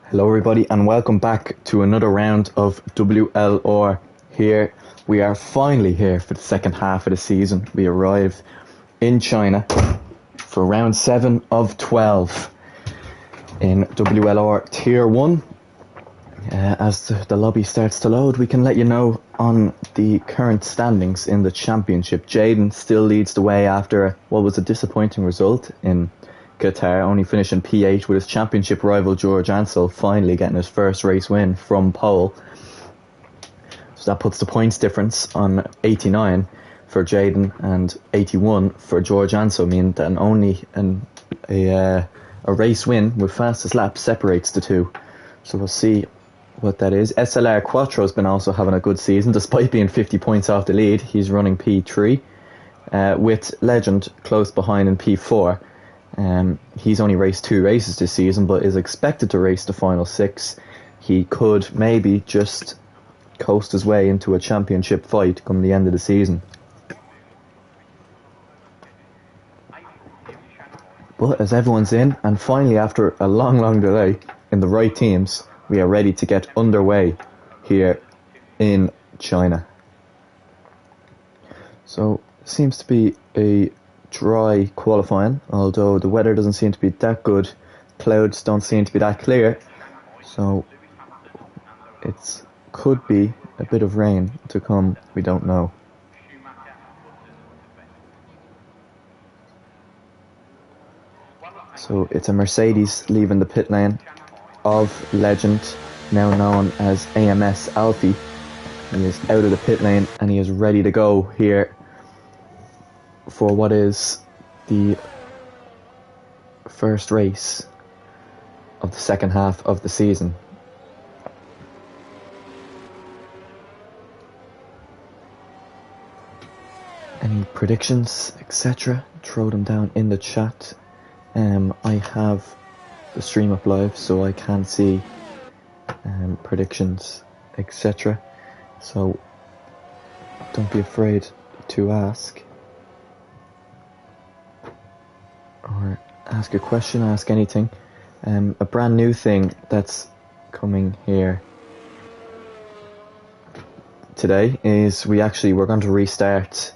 Hello everybody and welcome back to another round of WLR. Here we are finally here for the second half of the season. We arrive in China for round 7 of 12 in WLR Tier 1. As the lobby starts to load, we can let you know on the current standings in the championship. Jaden still leads the way after what was a disappointing result in Qatar, only finishing P8 with his championship rival George Ansell finally getting his first race win from pole. So that puts the points difference on 89 for Jaden and 81 for George Ansell, meaning that only a race win with fastest lap separates the two. So we'll see what that is. SLR Quattro's been also having a good season despite being 50 points off the lead. He's running P3 with Legend close behind in P4. He's only raced 2 races this season but is expected to race the final 6. He could maybe just coast his way into a championship fight come the end of the season. But as everyone's in, and finally after a long delay in the right teams, we are ready to get underway here in China. So it seems to be a dry qualifying, although the weather doesn't seem to be that good. Clouds don't seem to be that clear, so it could be a bit of rain to come, we don't know. So it's a Mercedes leaving the pit lane of Legend, now known as AMS Alfie. He is out of the pit lane and he is ready to go here for what is the first race of the second half of the season. Any predictions, etc., throw them down in the chat. I have the stream up live so I can see predictions, etc., so don't be afraid to ask. Or ask a question, ask anything. A brand new thing that's coming here today is we're going to restart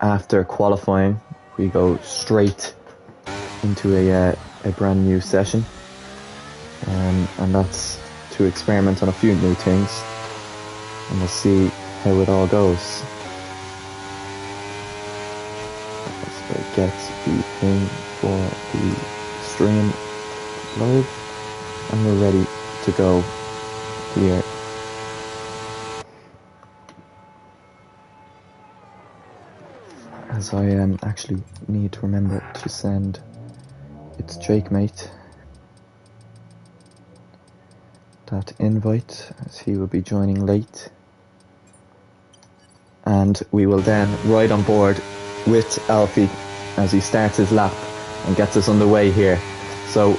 after qualifying. We go straight into a brand new session, and that's to experiment on a few new things, and we'll see how it all goes. Let's get the thing for the stream live, and we're ready to go here. As I actually need to remember to send its Jake mate that invite, as he will be joining late, and we will then ride on board with Alfie as he starts his lap and gets us underway here. So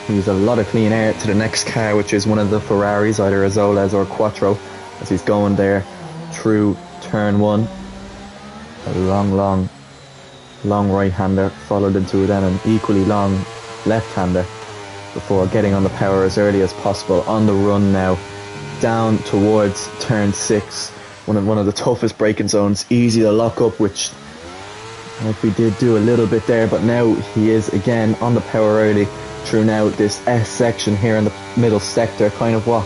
he's a lot of clean air to the next car, which is one of the Ferraris, either Azolas or Quattro, as he's going there through turn 1. A long right-hander, followed into then an equally long left-hander before getting on the power as early as possible. On the run now, down towards turn 6, one of the toughest braking zones, easy to lock up, which like we did do a little bit there, but now he is again on the power early through now this S section here in the middle sector, kind of what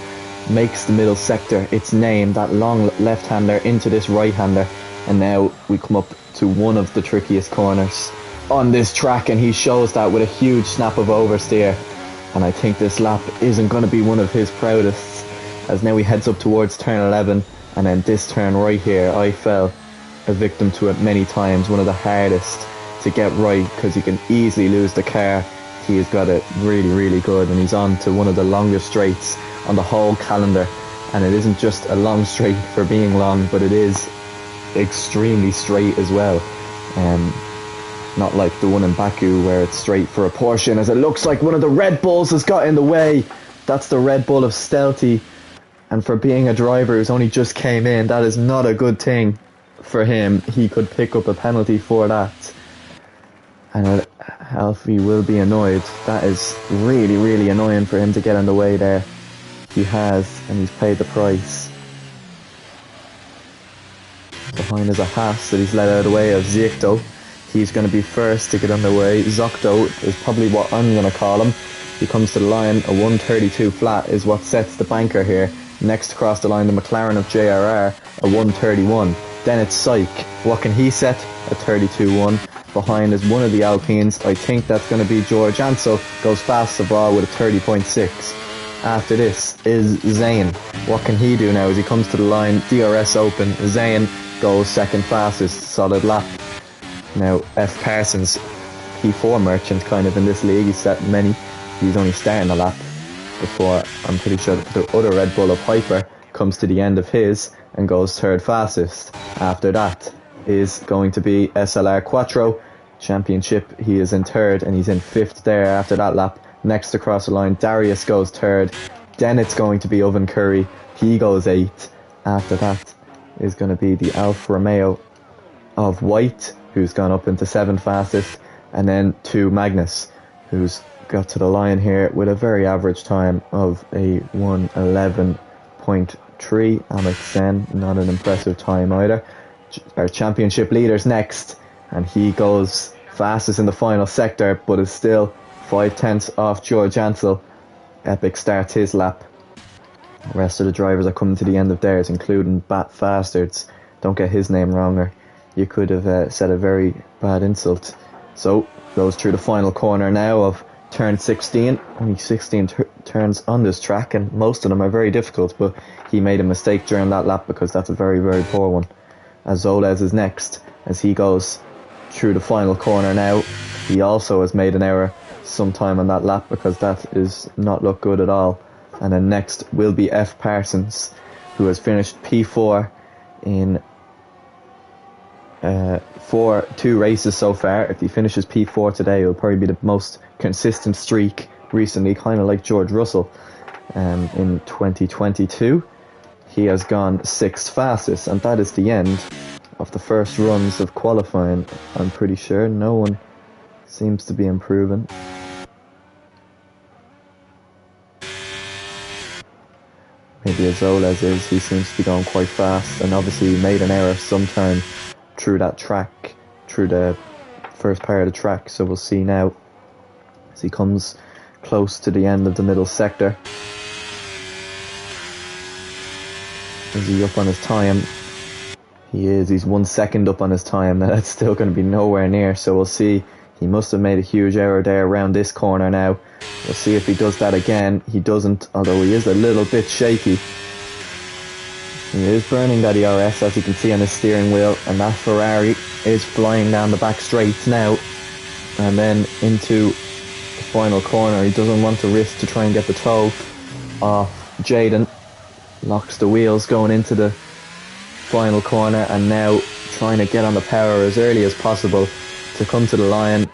makes the middle sector its name, that long left-hander into this right-hander. And now we come up to one of the trickiest corners on this track, and he shows that with a huge snap of oversteer. And I think this lap isn't going to be one of his proudest, as now he heads up towards turn 11, and then this turn right here, I fell a victim to it many times, one of the hardest to get right because he can easily lose the car. He has got it really good, and he's on to one of the longest straights on the whole calendar. And it isn't just a long straight for being long, but it is extremely straight as well, not like the one in Baku where it's straight for a portion, as it looks like one of the Red Bulls has got in the way. That's the Red Bull of Stealthy, and for being a driver who's only just came in, that is not a good thing for him. He could pick up a penalty for that, and Alfie will be annoyed. That is really, really annoying for him to get in the way there. He has, and he's paid the price. Behind is a Haas that he's let out of the way of Ziekto. He's going to be first to get on the way. Zokto is probably what I'm going to call him. He comes to the line. A 132 flat is what sets the banker here. Next across the line, the McLaren of JRR, a 131. Then it's Syke. What can he set? A 32-1. Behind is one of the Alpines. I think that's going to be George Ansel. Goes fast the ball with a 30.6. After this is Zane. What can he do now as he comes to the line? DRS open. Zane goes second fastest. Solid lap. Now F. Parsons, P4 merchant kind of in this league. He's set many. He's only starting a lap before I'm pretty sure the other Red Bull of Piper comes to the end of his and goes third fastest. After that is going to be SLR Quattro Championship. He is in third and he's in fifth there after that lap. Next across the line, Darius goes third. Then it's going to be Oven Curry. He goes eighth. After that is going to be the Alfa Romeo of White, who's gone up into seventh fastest. And then to Magnus, who's got to the line here with a very average time of a 1:11.3. Amit Sen, not an impressive time either. Our championship leader's next, and he goes fastest in the final sector, but is still 5/10 off George Ansel. Epic starts his lap. The rest of the drivers are coming to the end of theirs, including Bat Fastards. Don't get his name wrong, or you could have said a very bad insult. So, goes through the final corner now of turn 16. Only 16 turns on this track, and most of them are very difficult, but he made a mistake during that lap because that's a very, very poor one. Azoles is next as he goes through the final corner now. He also has made an error sometime on that lap because that is not look good at all. And then next will be F. Parsons, who has finished P4 in two races so far. If he finishes P4 today, it'll probably be the most consistent streak recently, kind of like George Russell in 2022. He has gone sixth fastest, and that is the end of the first runs of qualifying. I'm pretty sure no one seems to be improving. Maybe Azoles is. He seems to be going quite fast, and obviously he made an error sometime through that track, through the first part of the track. So we'll see now as he comes close to the end of the middle sector. Is he up on his time? He is. He's 1 second up on his time. Now that's still going to be nowhere near, so we'll see. He must have made a huge error there around this corner now. We'll see if he does that again. He doesn't, although he is a little bit shaky. He is burning that ERS, as you can see on his steering wheel, and that Ferrari is flying down the back straights now. And then into the final corner. He doesn't want to risk to try and get the toe off Jaden. Locks the wheels going into the final corner, and now trying to get on the power as early as possible to come to the line.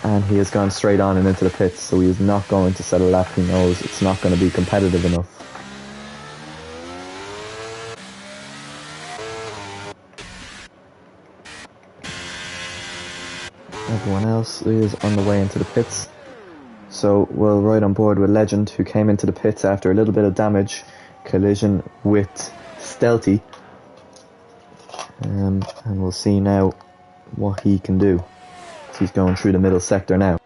And he has gone straight on and into the pits, so he is not going to set a lap. He knows it's not going to be competitive enough. Everyone else is on the way into the pits, so we'll ride on board with Legend, who came into the pits after a little bit of damage, collision with Stealthy, and we'll see now what he can do. So he's going through the middle sector now.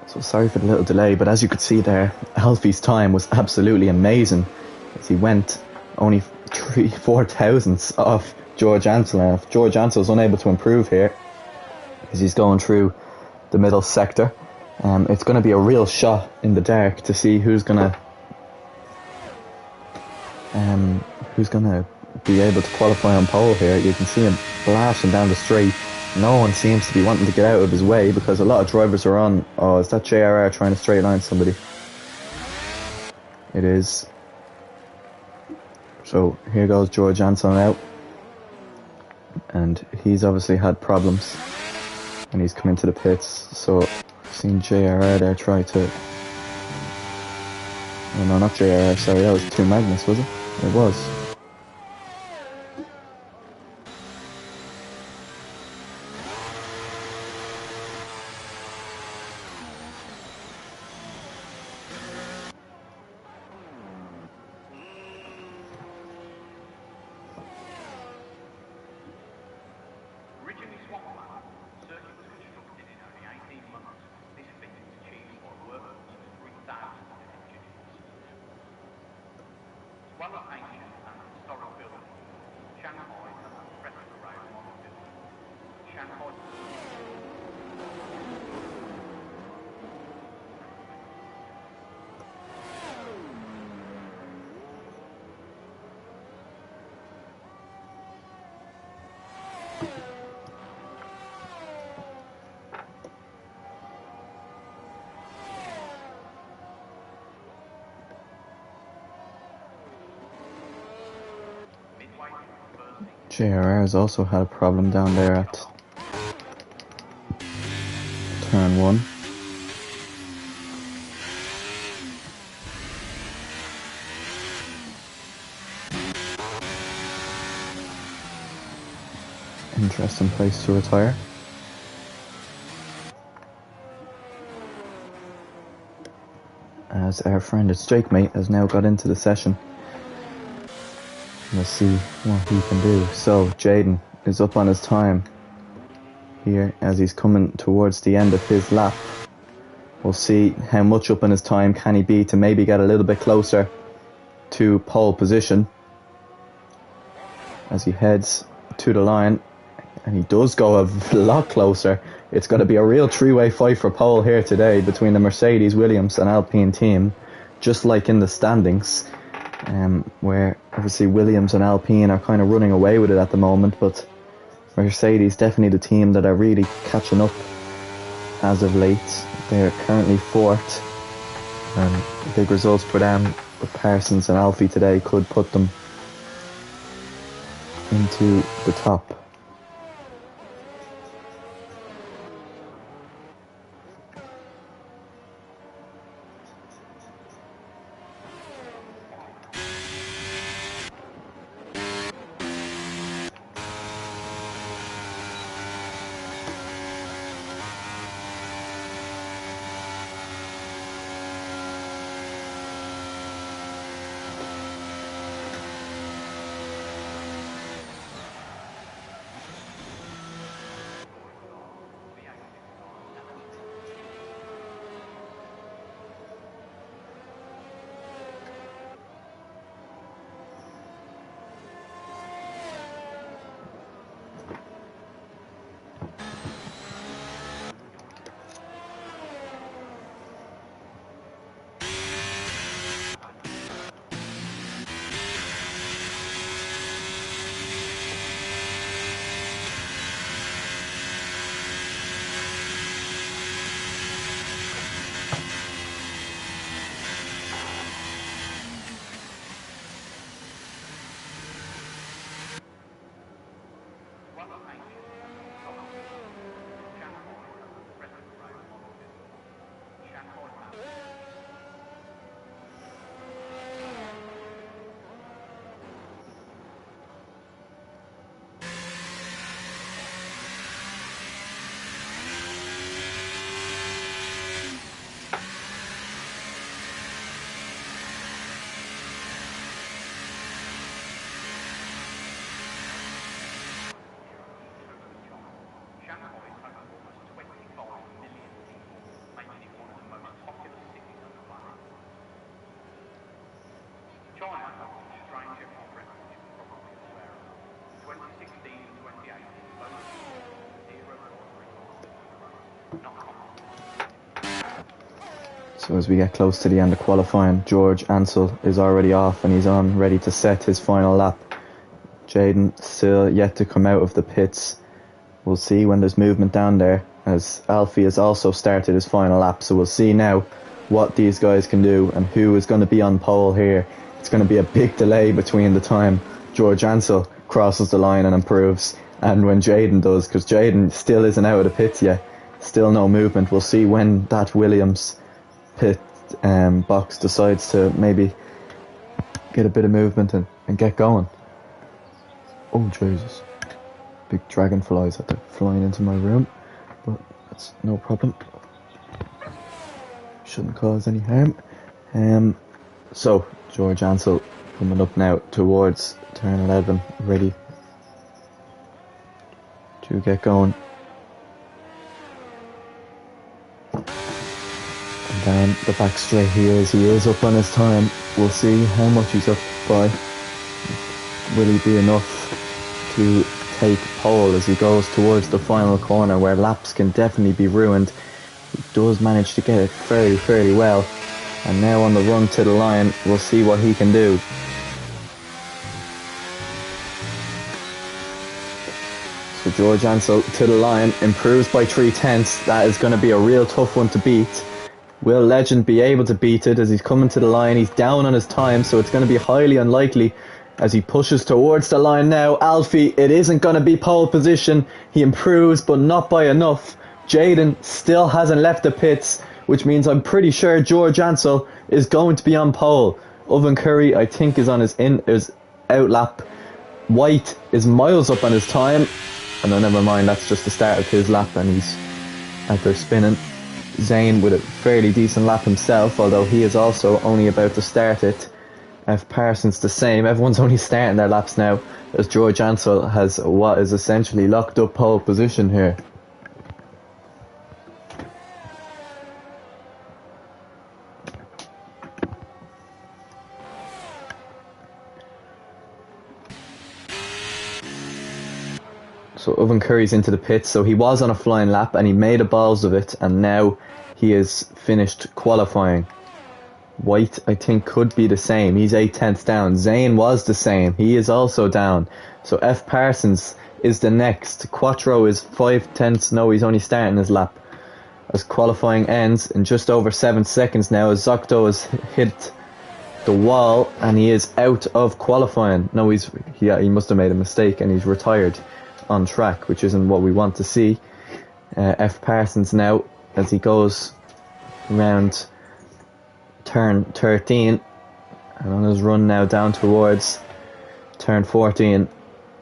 So sorry for the little delay, but as you could see there, Alfie's time was absolutely amazing as he went only 3/4 thousandths off George Ansel. Now, if George Ansel is unable to improve here as he's going through the middle sector, it's going to be a real shot in the dark to see who's going to be able to qualify on pole here. You can see him blasting down the straight. No one seems to be wanting to get out of his way because a lot of drivers are on. Oh, is that JRR trying to straight line somebody? It is. So here goes George Anson out. And he's obviously had problems when he's come into the pits. So I've seen JRR there try to... Oh no, not JRR, sorry, that was 2 Magnus, was it? It was. JRR has also had a problem down there at turn 1. Interesting place to retire. As our friend at Jake Mate has now got into the session. Let's see what he can do. So Jaden is up on his time here as he's coming towards the end of his lap. We'll see how much up on his time can he be to maybe get a little bit closer to pole position as he heads to the line. And he does go a lot closer. It's going to be a real three-way fight for pole here today between the Mercedes, Williams and Alpine team, just like in the standings. Where obviously Williams and Alpine are kind of running away with it at the moment, but Mercedes definitely the team that are really catching up as of late. They're currently 4th, and big results for them with Parsons and Alfie today could put them into the top. So as we get close to the end of qualifying, George Ansel is already off and he's on ready to set his final lap. Jaden still yet to come out of the pits. We'll see when there's movement down there, as Alfie has also started his final lap, so we'll see now what these guys can do and who is going to be on pole here. It's going to be a big delay between the time George Ansel crosses the line and improves and when Jaden does, because Jaden still isn't out of the pits yet. Still no movement. We'll see when that Williams pit box decides to maybe get a bit of movement and get going. Oh Jesus, big dragonflies that are flying into my room, but that's no problem, shouldn't cause any harm. So George Ansel coming up now towards turn 11, ready to get going. And down the back straight he is up on his time. We'll see how much he's up by. Will he be enough to take pole as he goes towards the final corner where laps can definitely be ruined? He does manage to get it fairly well, and now on the run to the line, we'll see what he can do. So George Ansel to the line, improves by 3/10. That is going to be a real tough one to beat. Will Legend be able to beat it as he's coming to the line? He's down on his time, so it's going to be highly unlikely as he pushes towards the line now. Alfie, it isn't going to be pole position. He improves, but not by enough. Jaden still hasn't left the pits, which means I'm pretty sure George Ansel is going to be on pole. Owen Curry, I think, is on his out lap. White is miles up on his time. And no, never mind, that's just the start of his lap and he's out there spinning. Zane with a fairly decent lap himself, although he is also only about to start it. F. Parsons the same. Everyone's only starting their laps now as George Ansel has what is essentially locked up pole position here. So Owen Curry's into the pits, so he was on a flying lap and he made a balls of it, and now he is finished qualifying. White, I think, could be the same. He's 8/10 down. Zane was the same. He is also down. So F. Parsons is the next. Quattro is 5/10. No, he's only starting his lap. As qualifying ends in just over 7 seconds now, as Zocto has hit the wall and he is out of qualifying. No, he must have made a mistake and he's retired on track, which isn't what we want to see. F. Parsons now, as he goes around turn 13 and on his run now down towards turn 14,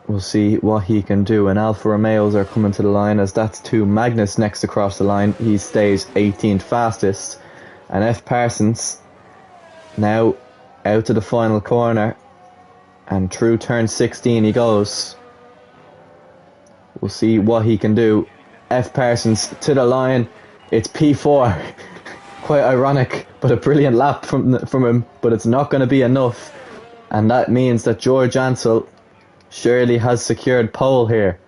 we'll see what he can do. And Alfa Romeos are coming to the line, as that's two Magnus next across the line. He stays 18th fastest, and F. Parsons now out to the final corner and through turn 16 he goes. We'll see what he can do. F. Parsons to the line. It's P4. Quite ironic, but a brilliant lap from him. But it's not going to be enough. And that means that George Ansel surely has secured pole here.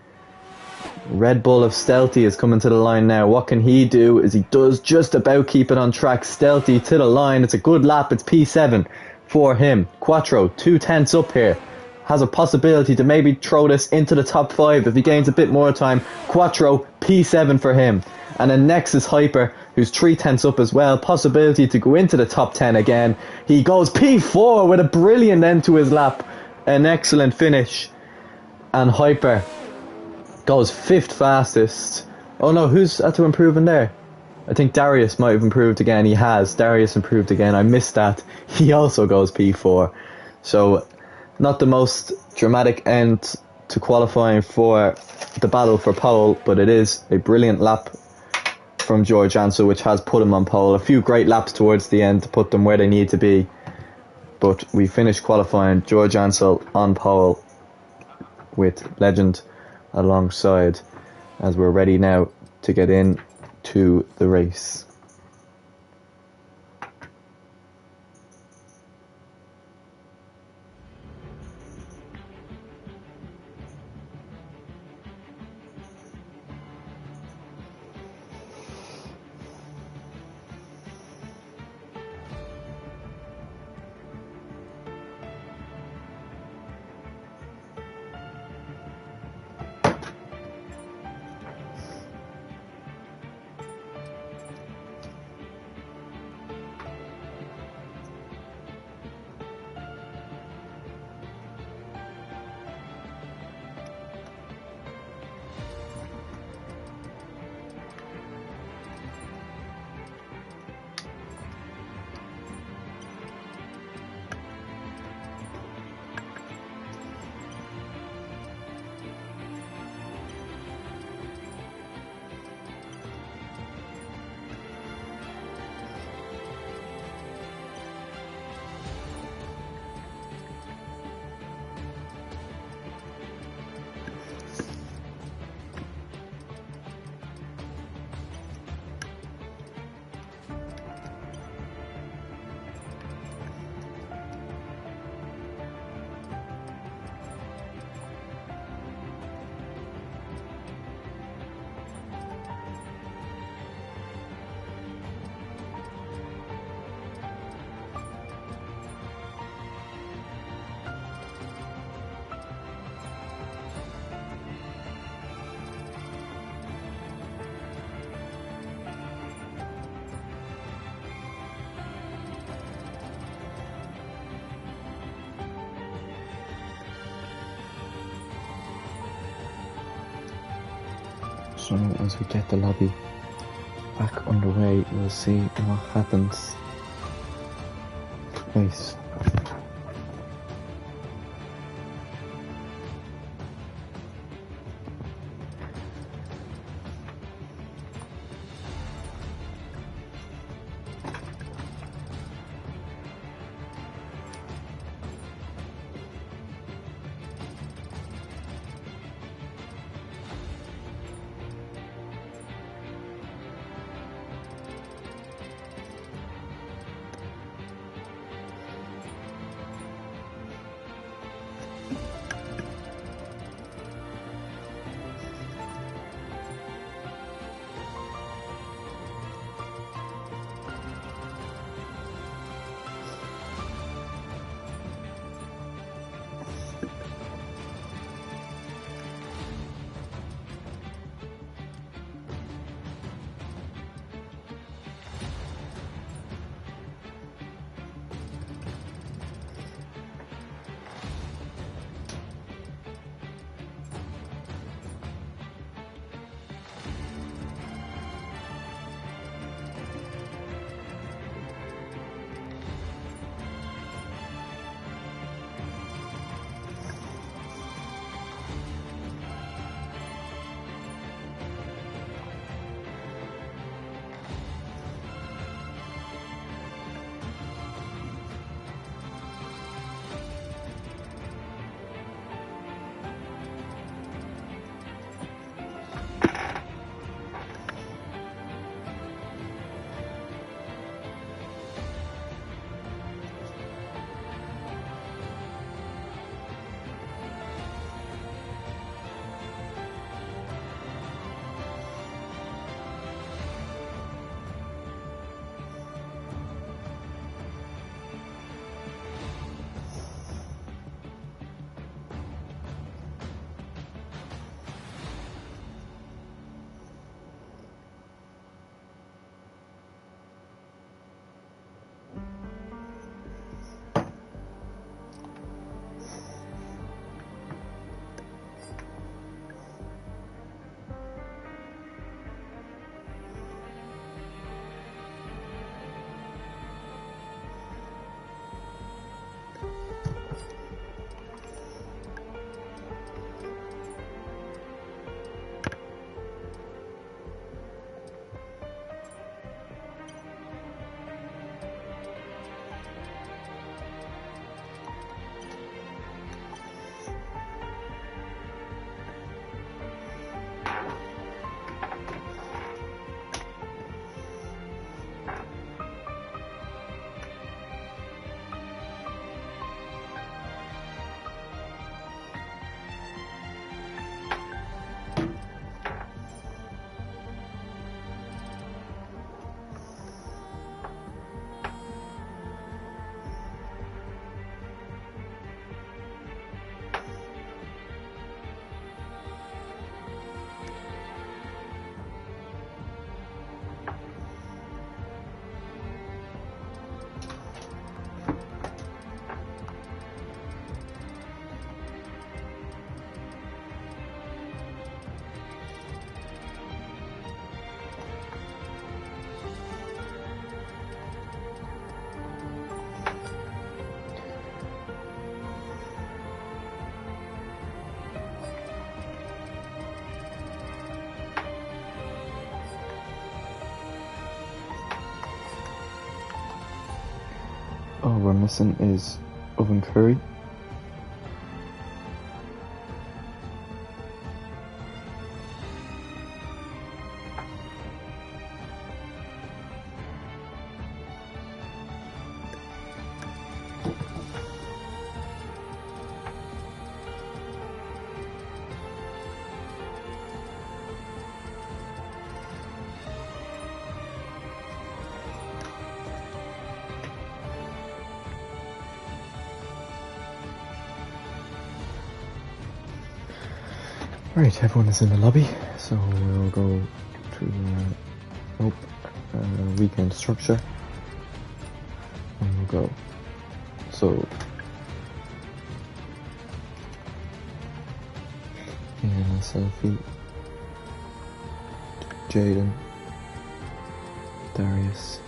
Red Bull of Stealthy is coming to the line now. What can he do? As he does just about keep it on track. Stealthy to the line. It's a good lap. It's P7 for him. Quattro, 2/10 up here. Has a possibility to maybe throw this into the top 5 if he gains a bit more time. Quattro, P7 for him. And then next is Hyper, who's 3/10 up as well. Possibility to go into the top 10 again. He goes P4 with a brilliant end to his lap. An excellent finish. And Hyper goes 5th fastest. Oh no, who's had to improve in there? I think Darius might have improved again. He has. Darius improved again. I missed that. He also goes P4. So not the most dramatic end to qualifying for the battle for pole, but it is a brilliant lap from George Ansel, which has put him on pole. A few great laps towards the end to put them where they need to be. But we finished qualifying George Ansel on pole with Legend alongside, as we're ready now to get in to the race. So as we get the lobby back underway, we'll see what happens. Nice. All we're missing is oven curry. Right, everyone is in the lobby, so we'll go to weekend structure, and we'll go. So, and a selfie. Jaden, Darius,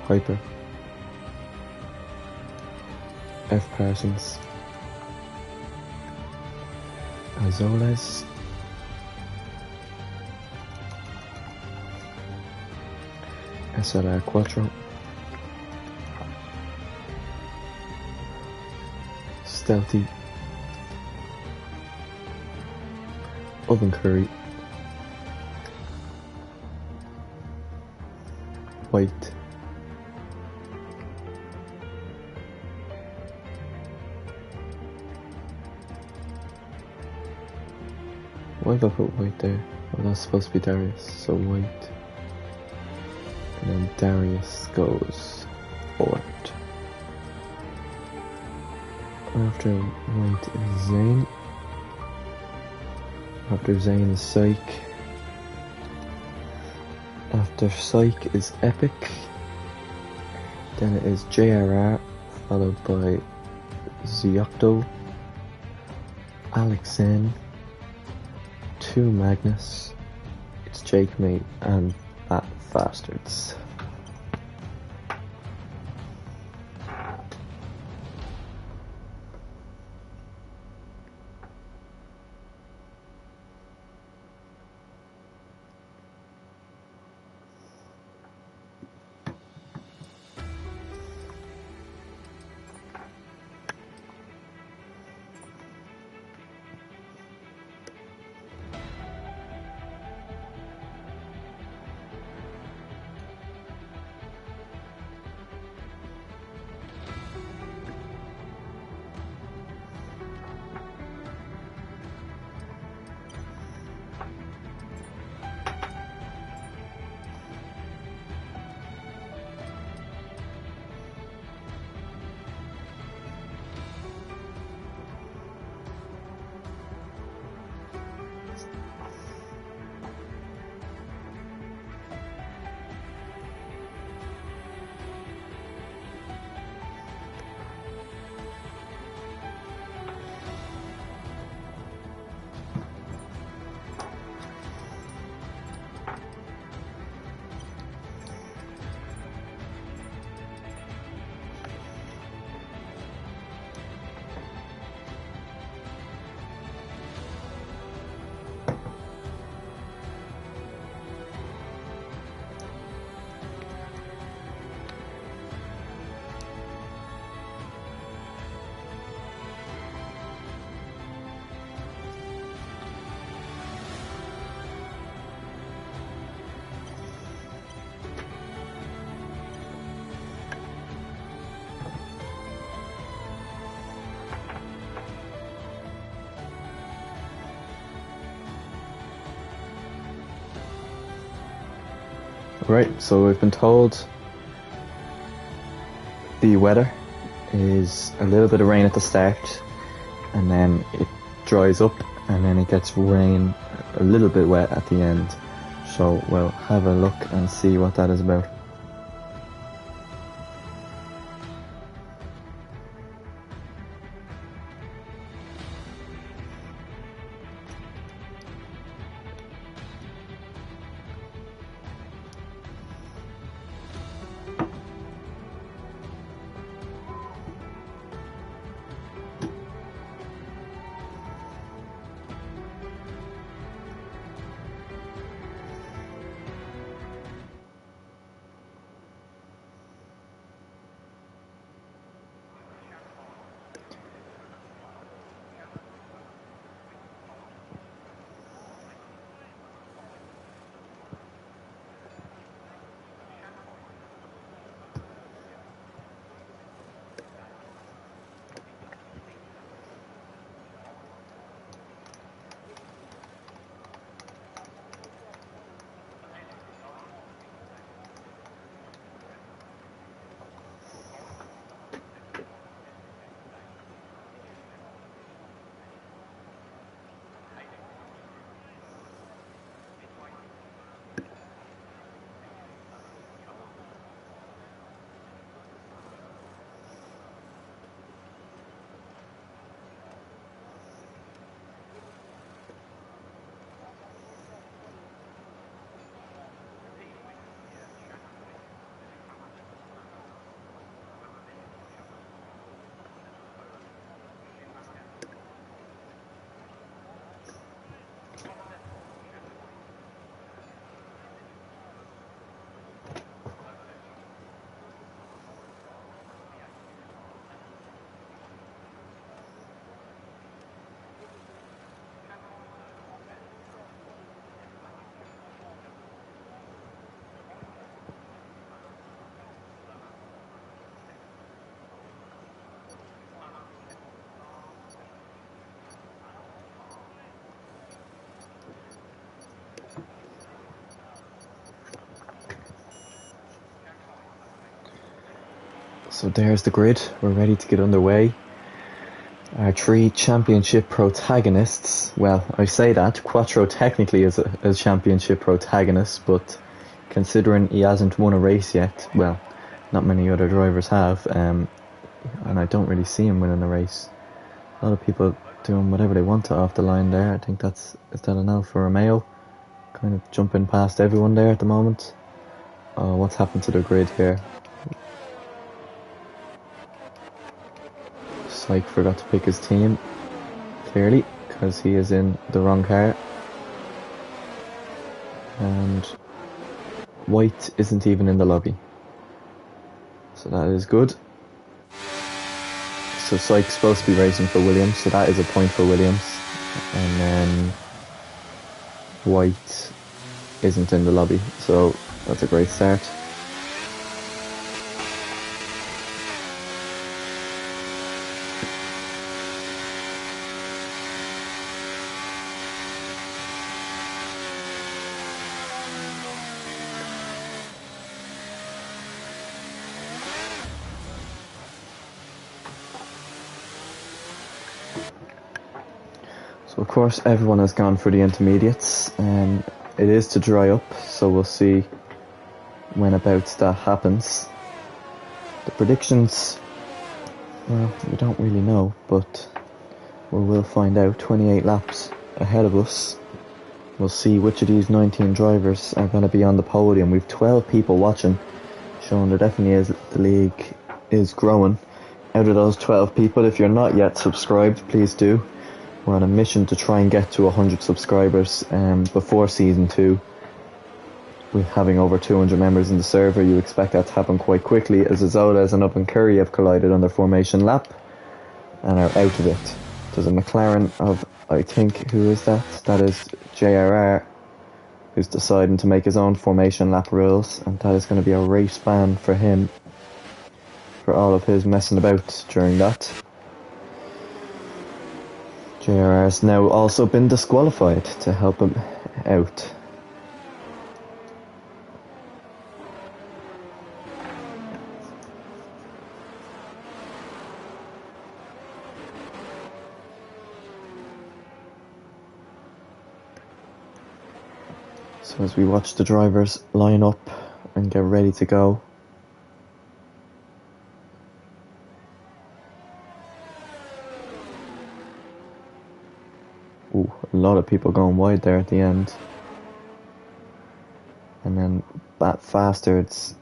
Hyper, F. Parsons, Azoles, SLR Quattro, Stealthy, Oven Curry, White, why have I put White there? Well, that's supposed to be Darius, so White. And then Darius goes forward. After White is Zane. After Zane is Psych. After Psych is Epic. Then it is JRR, followed by Ziocto, Alex N, 2 Magnus, it's Jake Me, and Bat Bastards. Right, so we've been told the weather is a little bit of rain at the start, and then it dries up, and then it gets rain a little bit wet at the end. So we'll have a look and see what that is about. So there's the grid. We're ready to get underway. Our three championship protagonists. Well, I say that Quattro technically is a championship protagonist, but considering he hasn't won a race yet, well, not many other drivers have, and I don't really see him winning a race. A lot of people doing whatever they want to off the line there. I think is that an Alfa Romeo? Kind of jumping past everyone there at the moment. Oh, what's happened to the grid here? Syke forgot to pick his team, clearly, because he is in the wrong car. And White isn't even in the lobby. So that is good. So Syke's supposed to be racing for Williams, so that is a point for Williams. And then White isn't in the lobby, so that's a great start. So of course everyone has gone for the intermediates, and it is to dry up, so we'll see when about that happens. The predictions, well, we don't really know, but we will find out. 28 laps ahead of us. We'll see which of these 19 drivers are going to be on the podium. We've 12 people watching, showing there definitely is, the league is growing. Out of those 12 people, if you're not yet subscribed, please do. We're on a mission to try and get to 100 subscribers before season 2. With having over 200 members in the server, you expect that to happen quite quickly, as Azoles and Up and Curry have collided on their formation lap and are out of it. There's a McLaren of, I think, who is that? That is JRR, who's deciding to make his own formation lap rules, and that is going to be a race ban for him for all of his messing about during that. JRR has now also been disqualified to help him out. So as we watch the drivers line up and get ready to go. Ooh, a lot of people going wide there at the end. And then that faster, it's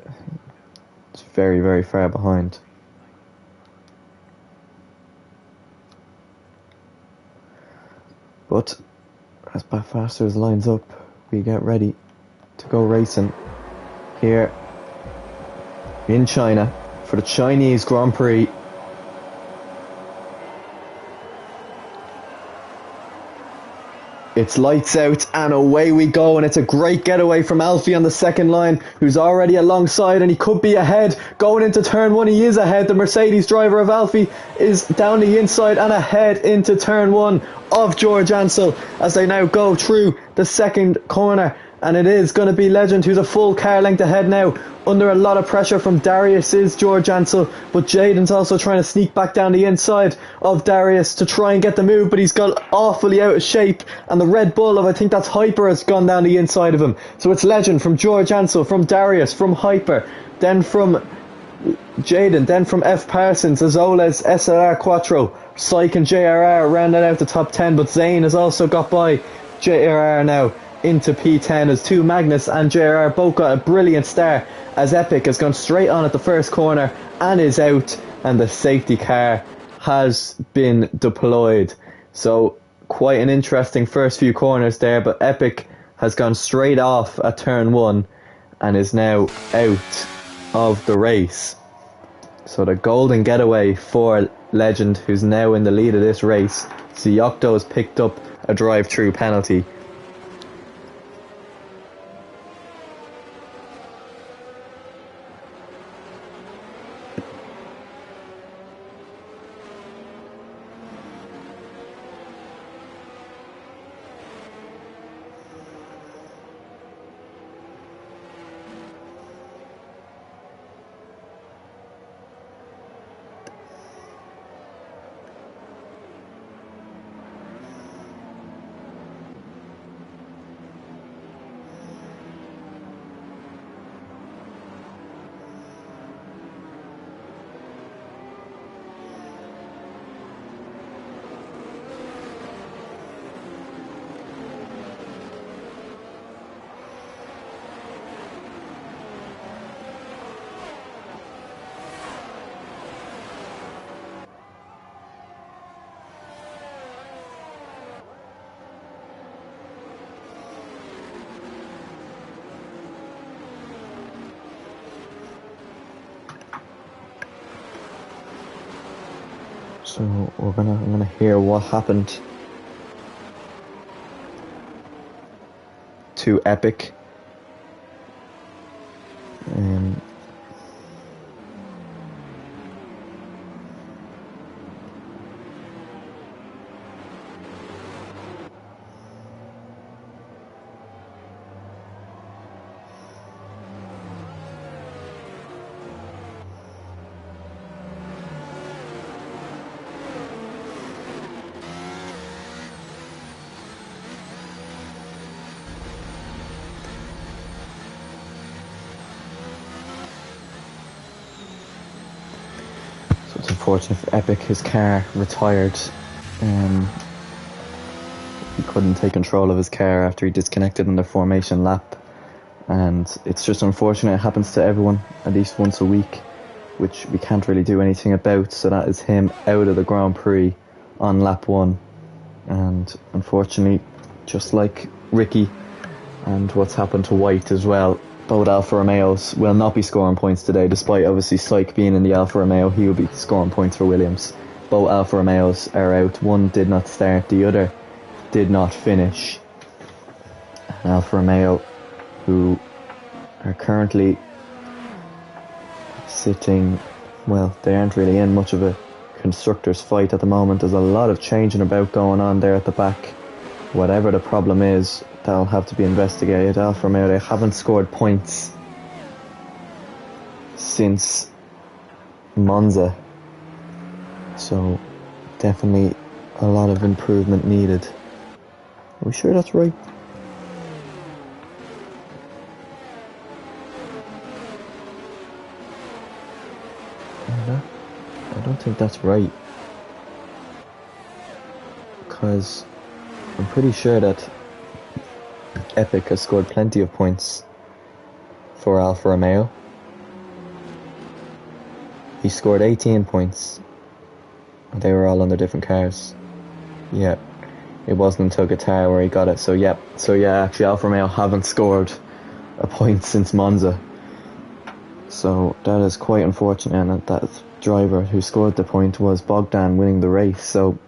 very, very far behind. But as Bat Faster's lines up, we get ready to go racing here in China for the Chinese Grand Prix. It's lights out and away we go, and it's a great getaway from Alfie on the second line, who's already alongside, and he could be ahead going into turn 1. He is ahead. The Mercedes driver of Alfie is down the inside and ahead into turn 1 of George Ansell as they now go through the second corner. And it is going to be Legend, who's a full car length ahead now, under a lot of pressure from Darius is George Ansell, but Jaden's also trying to sneak back down the inside of Darius to try and get the move, but he's got awfully out of shape, and the Red Bull of, I think that's Hyper, has gone down the inside of him. So it's Legend from George Ansell, from Darius, from Hyper, then from Jaden, then from F. Parsons, Azoles, SLR Quattro, Syke and JRR rounding out the top 10, but Zane has also got by JRR now into P10 as 2 Magnus and JRR both got a brilliant start, as Epic has gone straight on at the first corner and is out, and the safety car has been deployed. So quite an interesting first few corners there, but Epic has gone straight off at turn 1 and is now out of the race. So the golden getaway for Legend, who's now in the lead of this race. Ziocto has picked up a drive-through penalty. So I'm gonna hear what happened to Epic. So it's unfortunate for Epic, his car retired. He couldn't take control of his car after he disconnected on the formation lap, and it's just unfortunate. It happens to everyone at least once a week, which we can't really do anything about. So that is him out of the Grand Prix on lap 1, and unfortunately, just like Ricky and what's happened to White as well, both Alfa Romeos will not be scoring points today, despite obviously Syke being in the Alfa Romeo. He will be scoring points for Williams. Both Alfa Romeos are out. One did not start, the other did not finish. Alfa Romeo, who are currently sitting, well, they aren't really in much of a constructors fight at the moment. There's a lot of changing about going on there at the back. Whatever the problem is, that'll have to be investigated. Alfa Romeo, they haven't scored points since Monza, so definitely a lot of improvement needed. Are we sure that's right? I don't think that's right, because I'm pretty sure that Epic has scored plenty of points for Alfa Romeo. He scored 18 points. They were all on their different cars. Yeah, it wasn't until Qatar where he got it. So yeah, actually Alfa Romeo haven't scored a point since Monza. So that is quite unfortunate, and that driver who scored the point was Bogdan, winning the race. So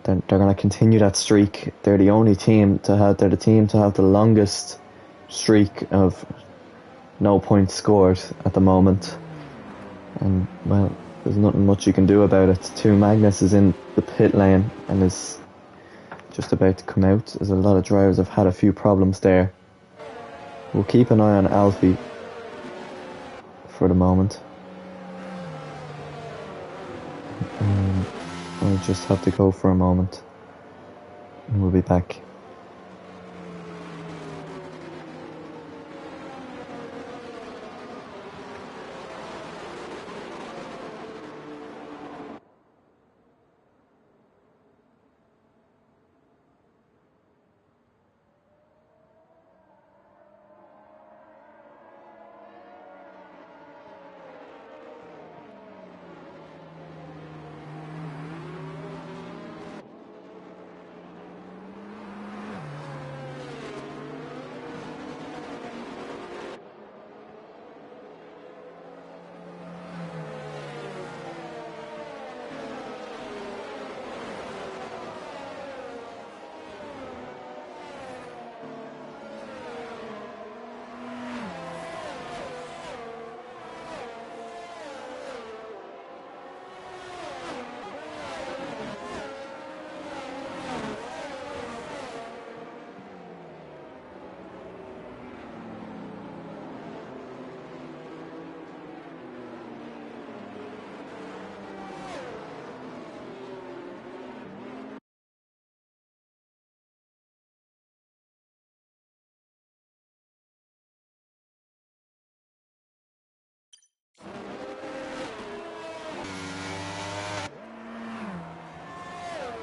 they're going to continue that streak. They're the only team to have, they're the team to have the longest streak of no points scored at the moment. And well, there's nothing much you can do about it. Magnus is in the pit lane and is just about to come out. There's a lot of drivers have had a few problems there. We'll keep an eye on Alfie for the moment. I'll just have to go for a moment and we'll be back.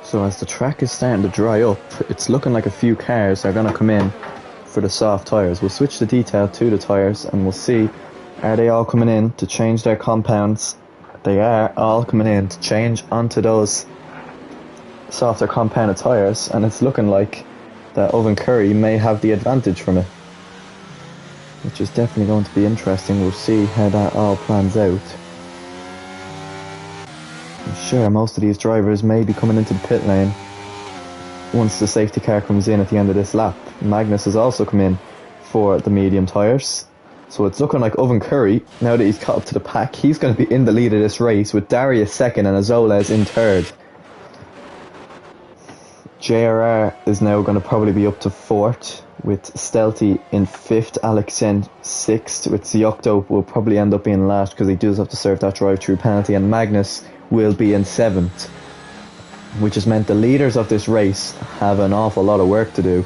So as the track is starting to dry up, it's looking like a few cars are going to come in for the soft tyres. We'll switch the detail to the tyres and we'll see, are they all coming in to change their compounds? They are all coming in to change onto those softer compounded tyres, and it's looking like that Owen Curry may have the advantage from it, which is definitely going to be interesting. We'll see how that all plans out. I'm sure most of these drivers may be coming into the pit lane once the safety car comes in at the end of this lap. Magnus has also come in for the medium tyres. So it's looking like Owen Curry, now that he's caught up to the pack, he's going to be in the lead of this race with Darius second and Azoles in third. JRR is now going to probably be up to fourth, with Stealthy in fifth, Alex in sixth, with Ziocto will probably end up being last because he does have to serve that drive-through penalty, and Magnus will be in seventh, which has meant the leaders of this race have an awful lot of work to do.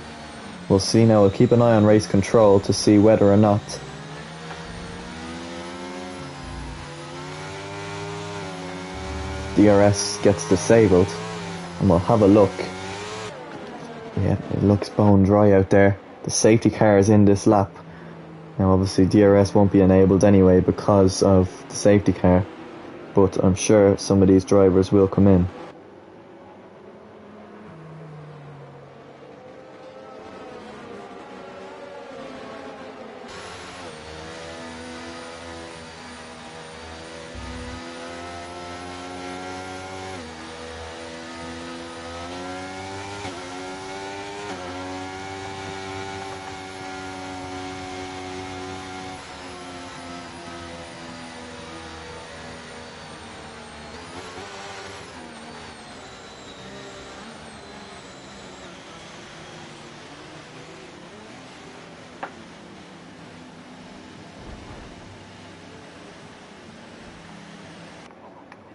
We'll see now. We'll keep an eye on race control to see whether or not DRS gets disabled, and we'll have a look. Yeah, it looks bone dry out there. The safety car is in this lap. Now obviously DRS won't be enabled anyway because of the safety car, but I'm sure some of these drivers will come in.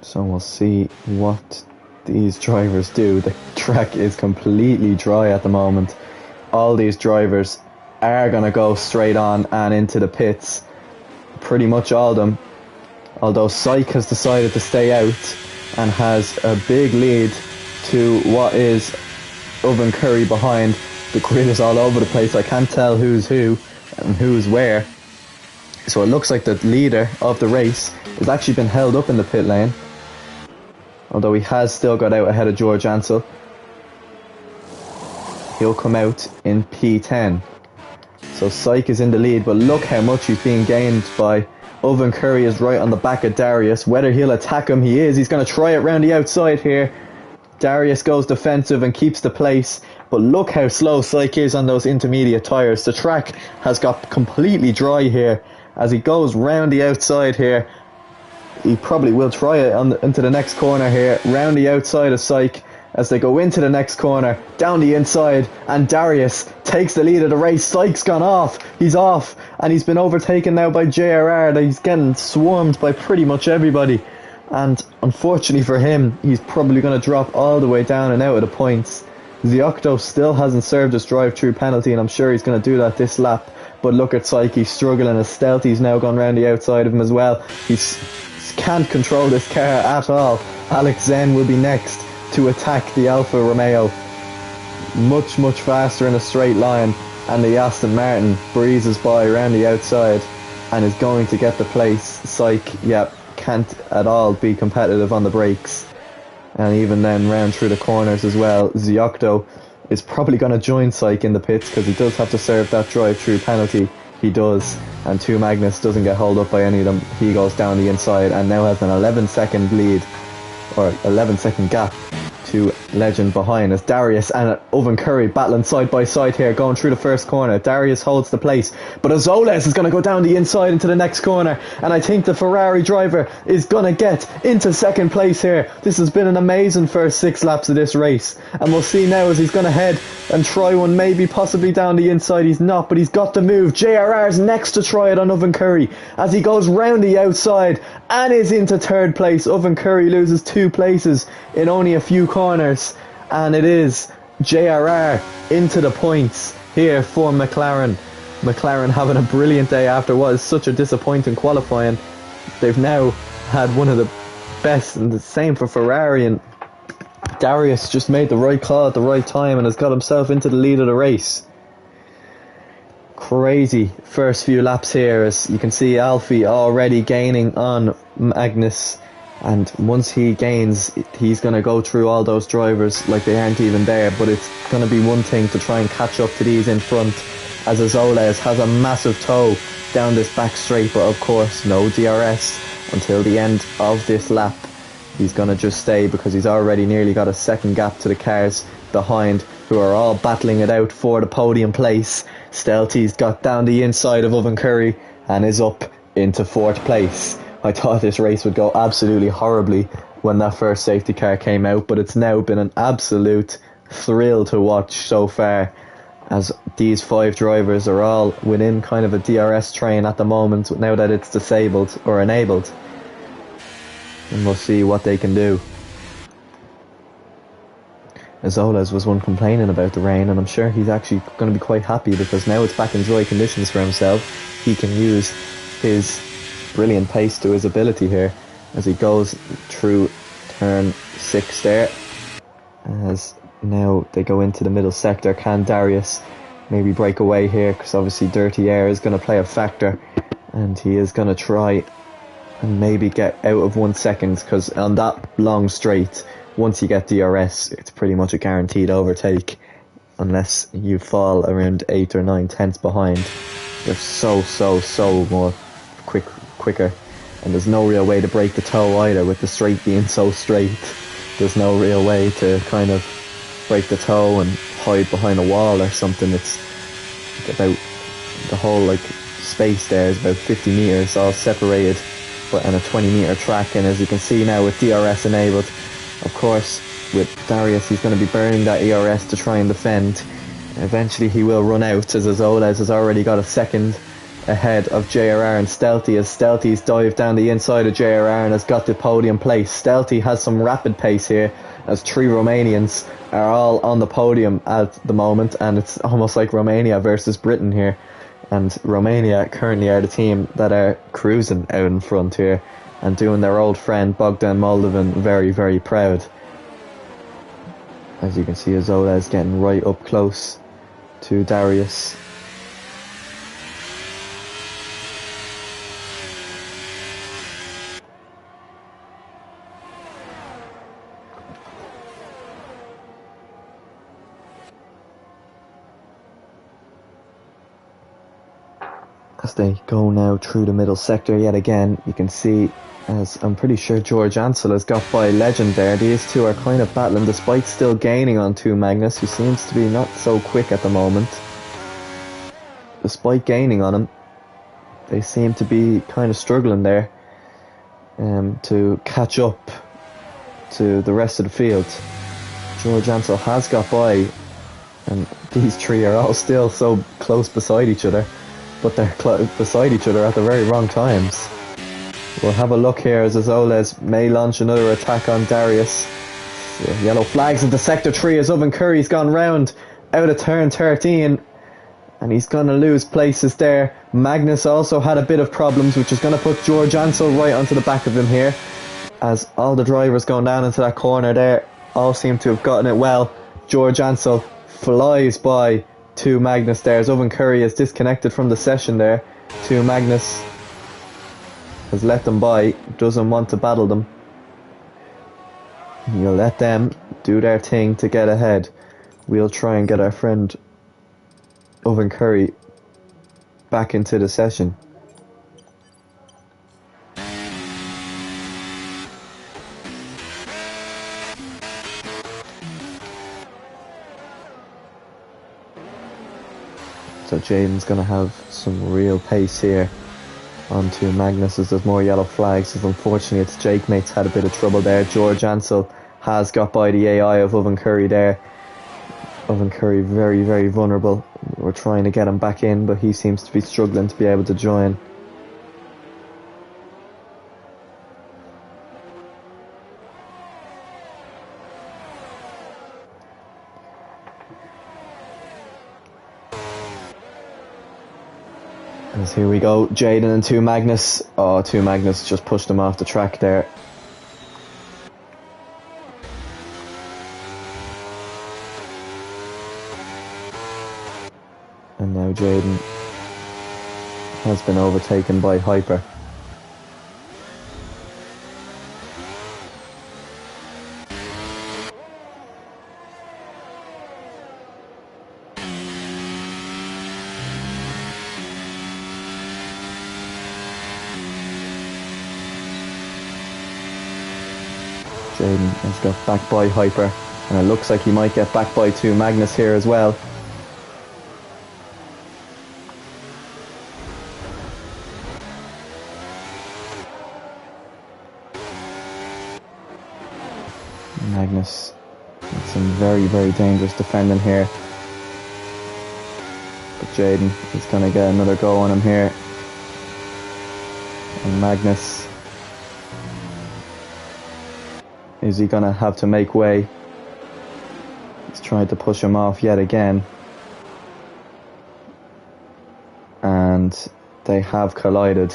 So we'll see what these drivers do. The track is completely dry at the moment. All these drivers are going to go straight on and into the pits. Pretty much all of them. Although Syke has decided to stay out and has a big lead to what is Owen Curry behind. The grid is all over the place. I can't tell who's who and who's where. So it looks like the leader of the race has actually been held up in the pit lane, although he has still got out ahead of George Ansell. He'll come out in P10. So Syke is in the lead, but look how much he's being gained by Owen Curry. Is right on the back of Darius. Whether he'll attack him, he is. He's going to try it round the outside here. Darius goes defensive and keeps the place, but look how slow Syke is on those intermediate tyres. The track has got completely dry here as he goes round the outside here. He probably will try it into the next corner here, round the outside of Syke as they go into the next corner, down the inside, and Darius takes the lead of the race. Syke's gone off, he's off, and he's been overtaken now by JRR. He's getting swarmed by pretty much everybody, and unfortunately for him, he's probably going to drop all the way down and out of the points. Ziocto still hasn't served his drive-through penalty, and I'm sure he's going to do that this lap. But look at Syke, he's struggling as Stealthy's now gone round the outside of him as well. He can't control this car at all. Alex Zen will be next to attack the Alfa Romeo. Much faster in a straight line, and the Aston Martin breezes by around the outside and is going to get the place. Syke, can't at all be competitive on the brakes, and even then round through the corners as well. Ziocto is probably going to join Syke in the pits because he does have to serve that drive-through penalty. He does, and 2 Magnus doesn't get held up by any of them. He goes down the inside and now has an 11-second lead, or 11-second gap to legend behind, as Darius and Owen Curry battling side by side here, going through the first corner. Darius holds the place, but Azoles is going to go down the inside into the next corner, and I think the Ferrari driver is going to get into second place here. This has been an amazing first 6 laps of this race, and we'll see now as he's going to head and try one, maybe possibly down the inside. He's not, but he's got the move. JRR's next to try it on Owen Curry as he goes round the outside and is into third place. Owen Curry loses 2 places in only a few corners, and it is JRR into the points here for McLaren. McLaren having a brilliant day after what is such a disappointing qualifying. They've now had one of the best, and the same for Ferrari, and Darius just made the right call at the right time and has got himself into the lead of the race. Crazy first few laps here, as you can see Alfie already gaining on Magnus, and once he gains, he's going to go through all those drivers like they aren't even there. But it's going to be one thing to try and catch up to these in front, as Azoles has a massive tow down this back straight, but of course no DRS until the end of this lap. he's going to just stay because he's already nearly got a second gap to the cars behind, who are all battling it out for the podium place. Stealthy's got down the inside of Oven Curry and is up into 4th place. I thought this race would go absolutely horribly when that first safety car came out, but it's now been an absolute thrill to watch so far, as these 5 drivers are all within kind of a DRS train at the moment now that it's disabled or enabled, and we'll see what they can do. Azoles was one complaining about the rain, and I'm sure he's actually going to be quite happy because now it's back in dry conditions for himself. He can use his brilliant pace to his ability here as he goes through turn 6 there. As now they go into the middle sector, can Darius maybe break away here, because obviously dirty air is going to play a factor, and he is going to try and maybe get out of 1 second, because on that long straight, once you get DRS, it's pretty much a guaranteed overtake unless you fall around 8 or 9 tenths behind. You're so more quicker, and there's no real way to break the toe either, with the straight being so straight. There's no real way to kind of break the toe and hide behind a wall or something. It's about the whole like space there is about 50 meters all separated, but on a 20-meter track. And as you can see now with DRS enabled, of course with Darius, he's going to be burning that ERS to try and defend. Eventually he will run out, as Azoles has already got a second ahead of JRR and Stealthy, as Stealthy's dived down the inside of JRR and has got the podium place. Stealthy has some rapid pace here, as 3 Romanians are all on the podium at the moment, and it's almost like Romania versus Britain here, and Romania currently are the team that are cruising out in front here and doing their old friend Bogdan Moldovan very, very proud. As you can see, Azoles getting right up close to Darius. As they go now through the middle sector yet again, you can see, as I'm pretty sure George Ansel has got by Legend there. These two are kind of battling, despite still gaining on 2 Magnus, who seems to be not so quick at the moment. Despite gaining on him, they seem to be kind of struggling there to catch up to the rest of the field. George Ansel has got by, and these 3 are all still so close beside each other, but they're beside each other at the very wrong times. We'll have a look here as Azoles may launch another attack on Darius. Yellow flags into sector 3 as Oven Curry's gone round out of turn 13, and he's going to lose places there. Magnus also had a bit of problems, which is going to put George Ansel right onto the back of him here, as all the drivers going down into that corner there all seem to have gotten it well. George Ansel flies by 2 Magnus there, as Oven Curry is disconnected from the session there. 2 Magnus has let them by, doesn't want to battle them. You'll let them do their thing to get ahead. We'll try and get our friend Oven Curry back into the session. So Jaden's going to have some real pace here onto Magnus, as there's more yellow flags, as unfortunately its Jake mates had a bit of trouble there. George Ansel has got by the AI of Oven Curry there. Oven Curry very, very vulnerable. We're trying to get him back in, but he seems to be struggling to be able to join. As here we go, Jaden and 2 Magnus. Oh, 2 Magnus just pushed him off the track there. And now Jaden has been overtaken by Hyper. Jaden has got back by Hyper, and it looks like he might get back by 2 Magnus here as well. Magnus with some very, very dangerous defending here. But Jaden is going to get another go on him here. And Magnus, is he going to have to make way? He's tried to push him off yet again. And they have collided.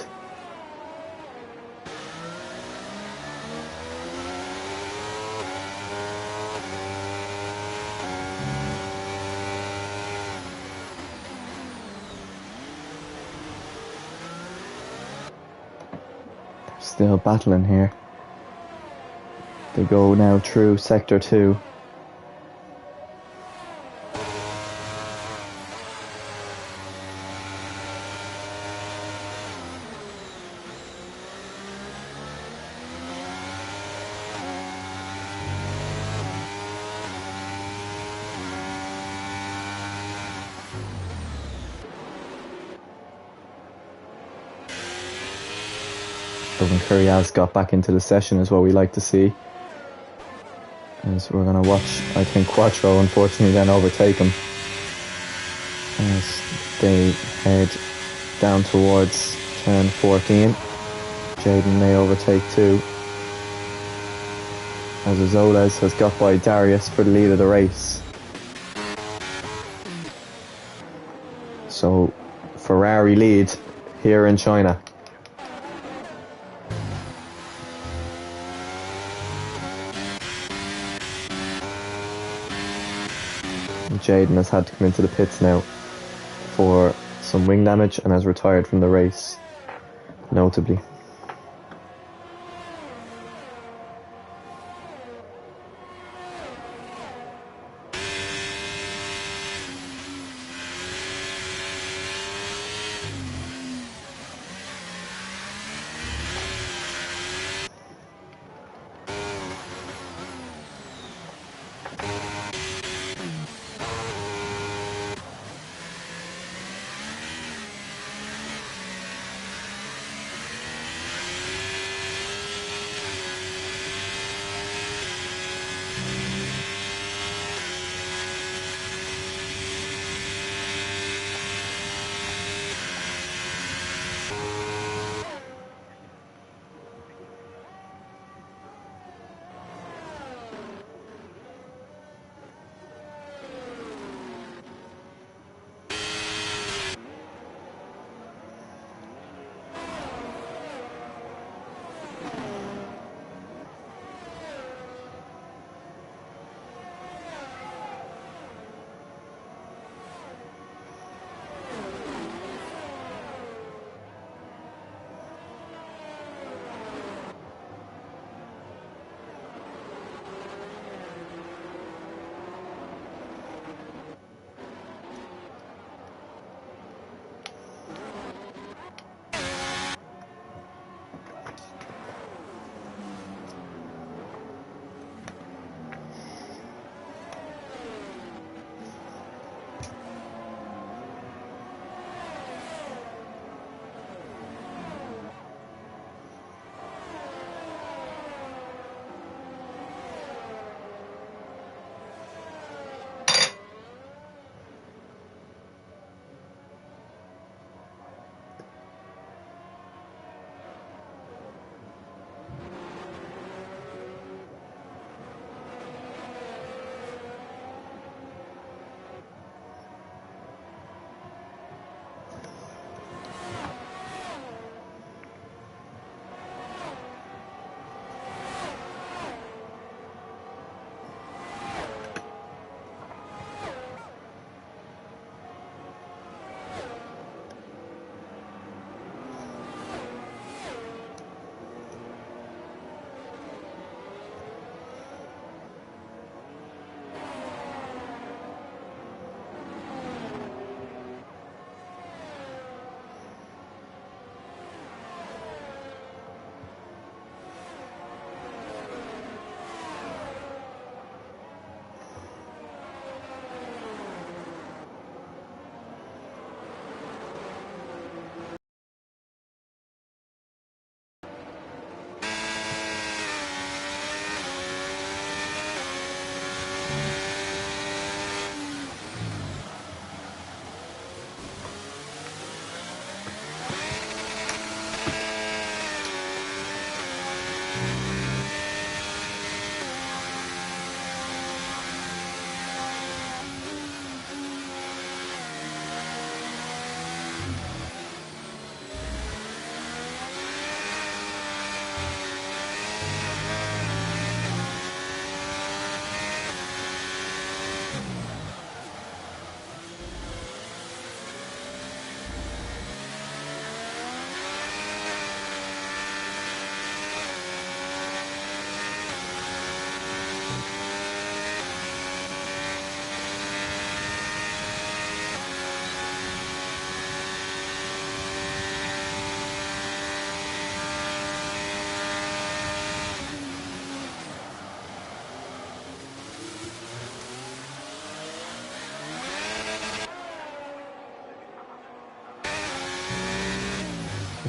Still battling here. They go now through sector 2. Dublin Curry has got back into the session is what we like to see. As we're going to watch, I think, Quattro unfortunately then overtake him. As they head down towards turn 14. Jaden may overtake too. As Azoles has got by Darius for the lead of the race. So Ferrari lead here in China. Jaden has had to come into the pits now for some wing damage and has retired from the race, notably.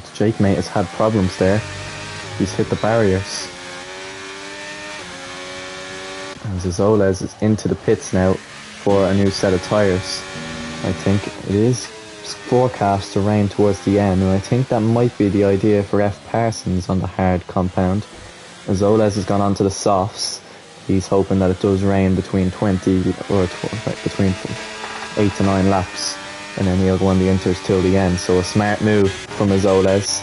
But Jake Mate has had problems there. He's hit the barriers. As Azoles is into the pits now for a new set of tyres. I think it is forecast to rain towards the end, and I think that might be the idea for F. Parsons on the hard compound. Azoles has gone on to the softs. He's hoping that it does rain between 20 or between 8 to 9 laps, and then he'll go on the inters till the end. So a smart move from Azoles,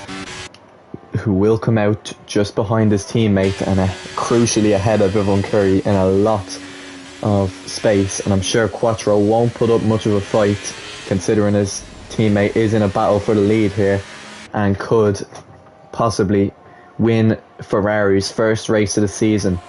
who will come out just behind his teammate and crucially ahead of Yvonne Curry in a lot of space. And I'm sure Quattro won't put up much of a fight, considering his teammate is in a battle for the lead here and could possibly win Ferrari's first race of the season.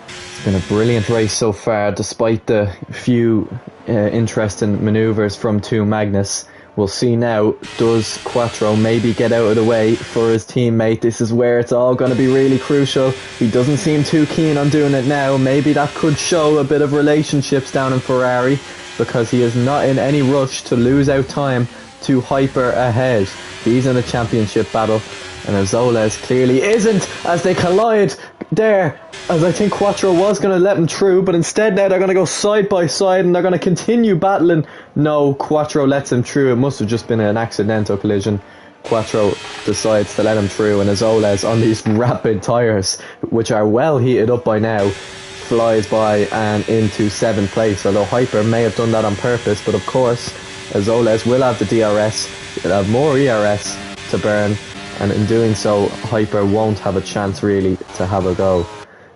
It's been a brilliant race so far, despite the few interesting manoeuvres from Two Magnus. We'll see now, does Quattro maybe get out of the way for his teammate? This is where it's all going to be really crucial. He doesn't seem too keen on doing it now. Maybe that could show a bit of relationships down in Ferrari, because he is not in any rush to lose out time to Hyper ahead. He's in a championship battle, and Azoles clearly isn't, as they collide there, as I think Quattro was going to let him through, but instead now they're going to go side by side and they're going to continue battling. No, Quattro lets him through. It must have just been an accidental collision. Quattro decides to let him through, and Azoles on these rapid tyres, which are well heated up by now, flies by and into 7th place, although Hyper may have done that on purpose. But of course Azoles will have the DRS, he'll have more ERS to burn, and in doing so Hyper won't have a chance really to have a go.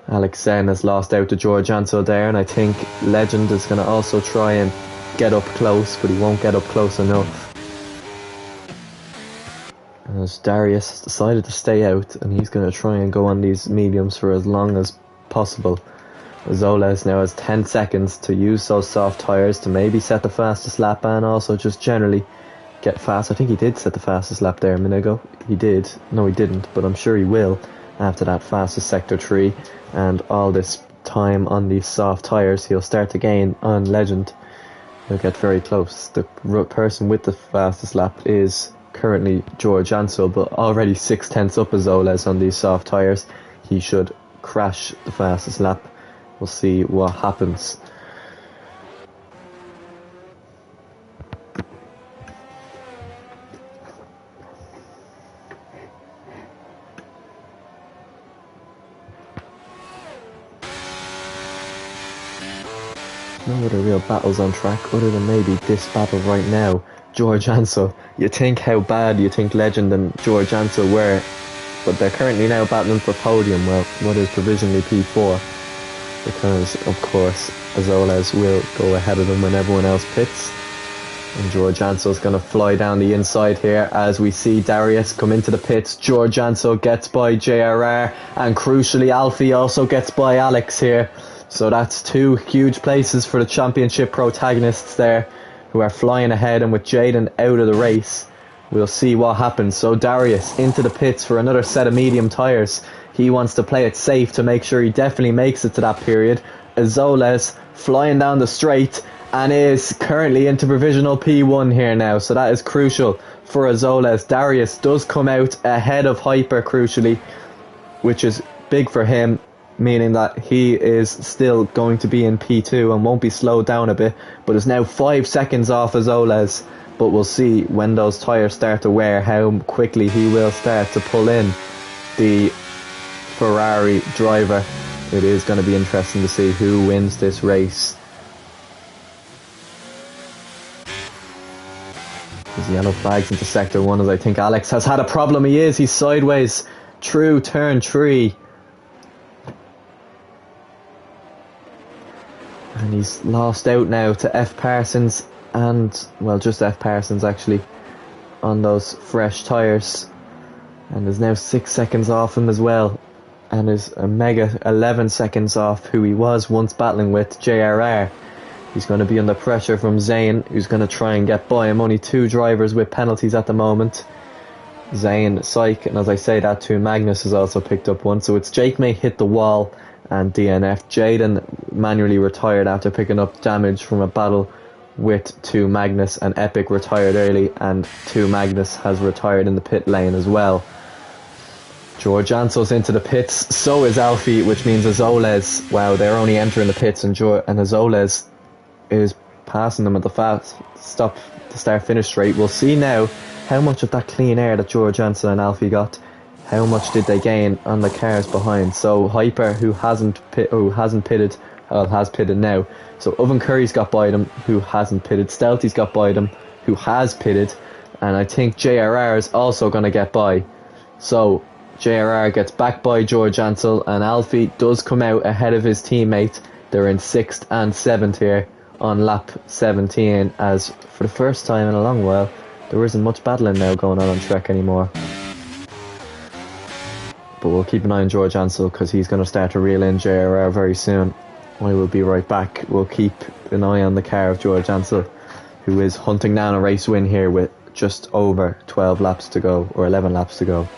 Alex Sen has lost out to George Ansel there, and I think Legend is going to also try and get up close, but he won't get up close enough. As Darius has decided to stay out, and he's going to try and go on these mediums for as long as possible. Azoles now has 10 seconds to use those soft tyres to maybe set the fastest lap and also just generally get fast. I think he did set the fastest lap there a minute ago. He did. No, he didn't, but I'm sure he will after that fastest sector 3 and all this time on these soft tyres. He'll start to gain on Legend. He'll get very close. The person with the fastest lap is currently George Ansel, but already 6/10 up Azoles on these soft tyres. He should crash the fastest lap. We'll see what happens. No other real battles on track other than maybe this battle right now. George Ansel. You think how bad you think Legend and George Ansel were, but they're currently now battling for podium. Well, what is provisionally P4, because of course Azoles will go ahead of them when everyone else pits, and George Ansel's going to fly down the inside here as we see Darius come into the pits. George Ansel gets by JRR, and crucially Alfie also gets by Alex here. So that's 2 huge places for the championship protagonists there, who are flying ahead, and with Jaden out of the race, we'll see what happens. So Darius into the pits for another set of medium tyres. He wants to play it safe to make sure he definitely makes it to that period. Azoles flying down the straight and is currently into provisional P1 here now, so that is crucial for Azoles. Darius does come out ahead of Hyper, crucially, which is big for him, meaning that he is still going to be in P2 and won't be slowed down a bit, but is now 5 seconds off Azoles. But we'll see when those tyres start to wear how quickly he will start to pull in the Ferrari driver. It is going to be interesting to see who wins this race. There's yellow flags into sector 1 as I think Alex has had a problem. He's sideways through turn 3. And he's lost out now to F. Parsons and, well, just F. Parsons actually, on those fresh tyres. And is now 6 seconds off him as well. And is a mega 11 seconds off who he was once battling with, JRR. He's going to be under pressure from Zane, who's going to try and get by him. Only 2 drivers with penalties at the moment. Zane, Syke, and as I say that too, Magnus has also picked up one. So it's Jake May hit the wall and DNF. Jaden manually retired after picking up damage from a battle with 2 Magnus, and Epic retired early, and 2 Magnus has retired in the pit lane as well. George Ansel's into the pits, so is Alfie, which means Azoles, wow, they're only entering the pits, and Azoles is passing them at the fast start-finish straight. We'll see now how much of that clean air that George Ansel and Alfie got, how much did they gain on the cars behind. So Hyper, who hasn't pitted, has pitted now. So Oven Curry's got by them, who hasn't pitted. Stealthy's got by them, who has pitted. And I think JRR is also going to get by. So JRR gets back by George Ansel, and Alfie does come out ahead of his teammate. They're in 6th and 7th here on lap 17, as for the first time in a long while there isn't much battling now going on Trek anymore. But we'll keep an eye on George Ansel, because he's going to start to reel in JRR very soon. I will be right back. We'll keep an eye on the car of George Ansel, who is hunting down a race win here with just over 12 laps to go, or 11 laps to go.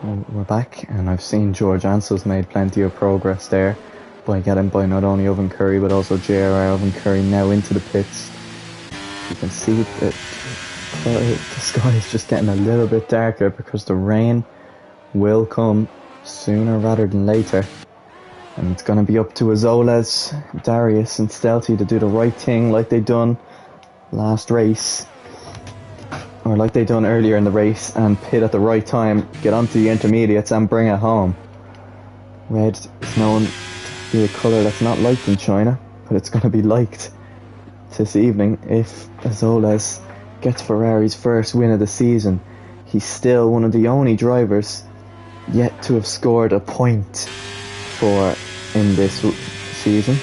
we're back, and I've seen George Ansel's made plenty of progress there by getting by not only Owen Curry but also WLR Owen Curry now into the pits. You can see that the sky is just getting a little bit darker because the rain will come sooner rather than later, and it's going to be up to Azoles, Darius and Stelty to do the right thing like they done last race, or like they done earlier in the race, and pit at the right time, get onto the intermediates and bring it home. Red is known to be a colour that's not liked in China, but it's going to be liked this evening if Azoles gets Ferrari's first win of the season. He's still one of the only drivers yet to have scored a point for in this season.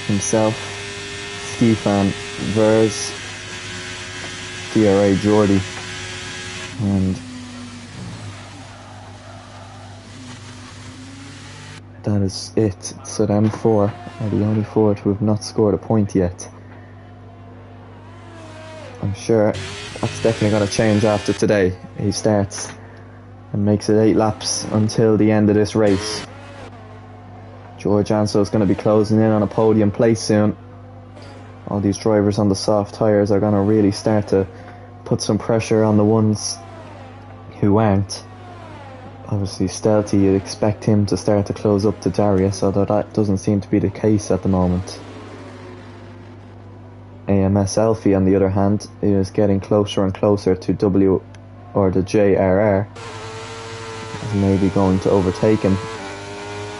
Himself, Stefan Vers, DRA Jordi, and that is it. So them four are the only four to have not scored a point yet. I'm sure that's definitely going to change after today. He starts and makes it 8 laps until the end of this race. George Ansel is going to be closing in on a podium place soon. All these drivers on the soft tyres are going to really start to put some pressure on the ones who aren't. Obviously Stelty, you'd expect him to start to close up to Darius, although that doesn't seem to be the case at the moment. AMS Alfie, on the other hand, is getting closer and closer to the JRR. Maybe going to overtake him,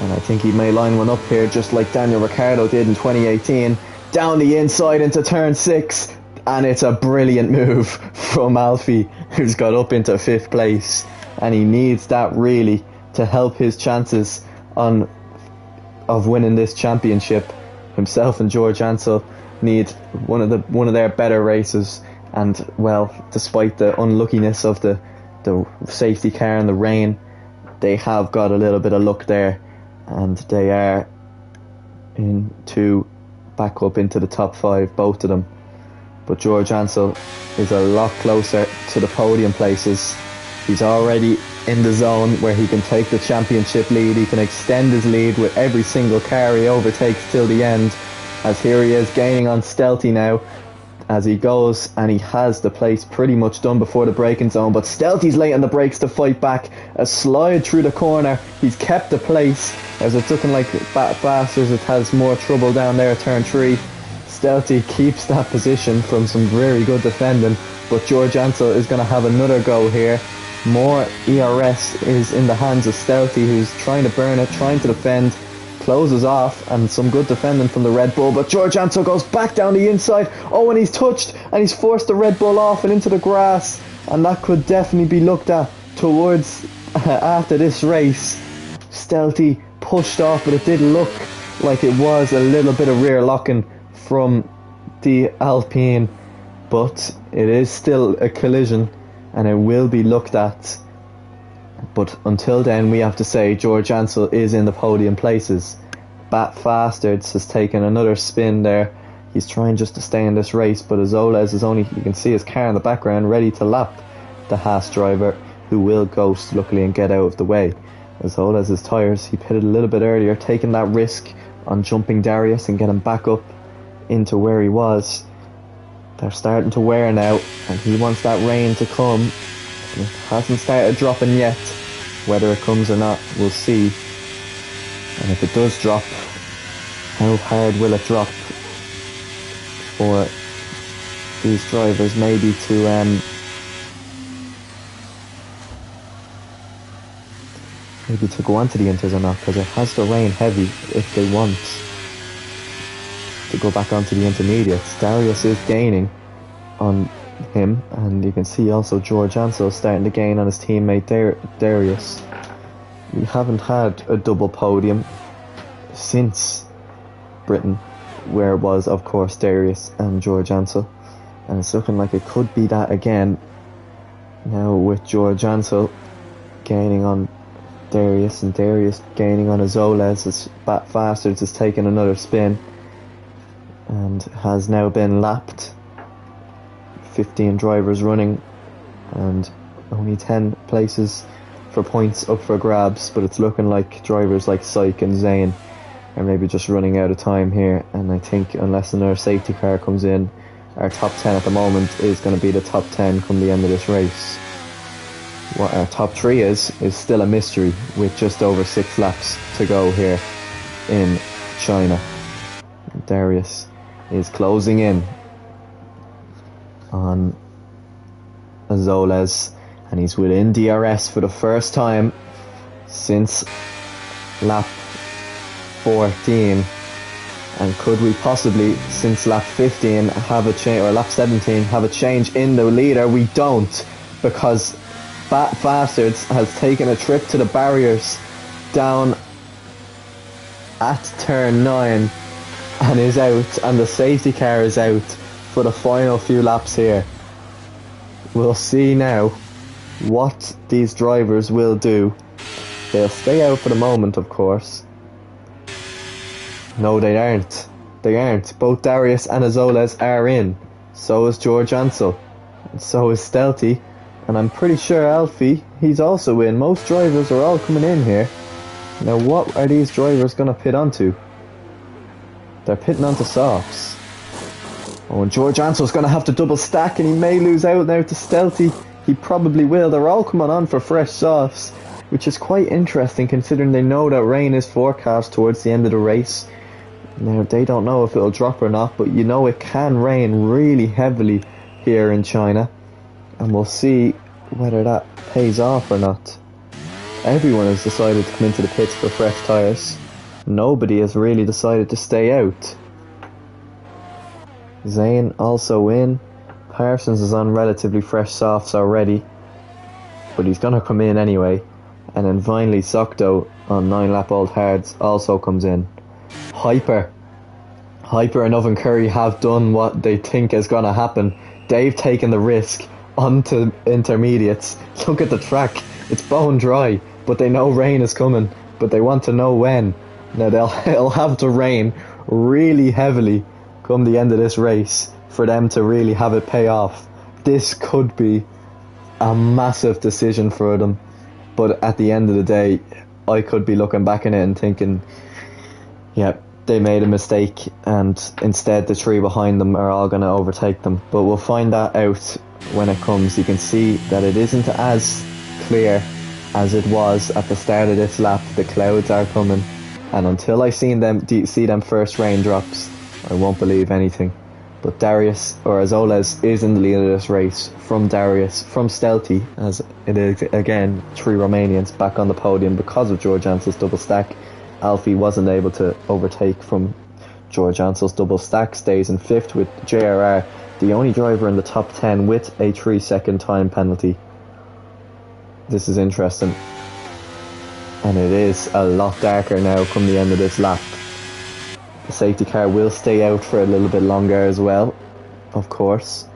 and I think he may line one up here just like Daniel Ricciardo did in 2018, down the inside into turn 6, and it's a brilliant move from Alfie, who's got up into 5th place, and he needs that really to help his chances of winning this championship. Himself and George Ansel need one of their better races, and well, despite the unluckiness of the safety car and the rain, they have got a little bit of luck there, and they are back up into the top 5, both of them. But George Ansel is a lot closer to the podium places. He's already in the zone where he can take the championship lead. He can extend his lead with every single car he overtakes till the end, as here he is gaining on Stelty now as he goes, and he has the place pretty much done before the braking zone, but Stelty's late on the brakes to fight back. A slide through the corner, he's kept the place, as it's looking like Bastards it has more trouble down there at turn 3. Stelty keeps that position from some very good defending, but George Ansel is going to have another go here. More ERS is in the hands of Stelty, who's trying to burn it, trying to defend, closes off, and some good defending from the Red Bull, but George Ansel goes back down the inside. Oh, and he's touched, and he's forced the Red Bull off and into the grass, and that could definitely be looked at towards after this race. Stelty pushed off, but it did look like it was a little bit of rear locking from the Alpine, but it is still a collision and it will be looked at. But until then, we have to say George Ansel is in the podium places. Bat Bastards has taken another spin there. He's trying just to stay in this race, but Azoles is only, you can see his car in the background ready to lap the Haas driver, who will ghost luckily and get out of the way. Azoles' tyres, he pitted a little bit earlier, taking that risk on jumping Darius and getting back up into where he was. They're starting to wear now, and he wants that rain to come. It hasn't started dropping yet. Whether it comes or not, we'll see. And if it does drop, how hard will it drop for these drivers maybe to go onto the inters or not, because it has to rain heavy if they want to go back onto the intermediates. Darius is gaining on him, and you can see also George Ansel starting to gain on his teammate Darius. We haven't had a double podium since Britain, where it was of course Darius and George Ansel, and it's looking like it could be that again now, with George Ansel gaining on Darius and Darius gaining on Azoles, as Bat Bastards has taken another spin and has now been lapped 15 drivers running and only 10 places for points up for grabs, but it's looking like drivers like Syke and Zane are maybe just running out of time here, and I think unless another safety car comes in, our top 10 at the moment is going to be the top 10 come the end of this race. What our top 3 is still a mystery, with just over 6 laps to go here in China. Darius is closing in on Azoles, and he's within DRS for the first time since lap 14. And could we possibly, since lap 15, have a change, or lap 17, have a change in the leader? We don't, because Bat Bastards has taken a trip to the barriers down at turn 9 and is out, and the safety car is out for the final few laps here. We'll see now what these drivers will do. They'll stay out for the moment, of course. No, they aren't. They aren't. Both Darius and Azoles are in. So is George Ansel. And so is Stealthy. And I'm pretty sure Alfie, he's also in. Most drivers are all coming in here. Now what are these drivers going to pit onto? They're pitting onto softs. Oh, and George Ansel's going to have to double stack, and he may lose out now to Stealthy. He probably will. They're all coming on for fresh softs, which is quite interesting considering they know that rain is forecast towards the end of the race. Now, they don't know if it'll drop or not, but you know it can rain really heavily here in China. And we'll see whether that pays off or not. Everyone has decided to come into the pits for fresh tyres. Nobody has really decided to stay out. Zane also in. Parsons is on relatively fresh softs already, but he's going to come in anyway. And then finally Sokdo on 9-lap-old hards also comes in. Hyper and Oven Curry have done what they think is going to happen. They've taken the risk onto intermediates. Look at the track, it's bone dry, but they know rain is coming, but they want to know when. Now it'll have to rain really heavily come the end of this race for them to really have it pay off. This could be a massive decision for them, but at the end of the day, I could be looking back on it and thinking, yeah, they made a mistake, and instead the 3 behind them are all going to overtake them. But we'll find that out when it comes. You can see that it isn't as clear as it was at the start of this lap. The clouds are coming, and until I see them first raindrops, I won't believe anything. But Darius, or Azoles, is in the lead of this race from Darius, from Stealthy, as it is again 3 Romanians back on the podium because of George Ansel's double stack. Alfie wasn't able to overtake from George Ansel's double stack, stays in 5th with JRR, the only driver in the top 10 with a 3-second time penalty. This is interesting, and it is a lot darker now come the end of this lap. The safety car will stay out for a little bit longer as well, of course,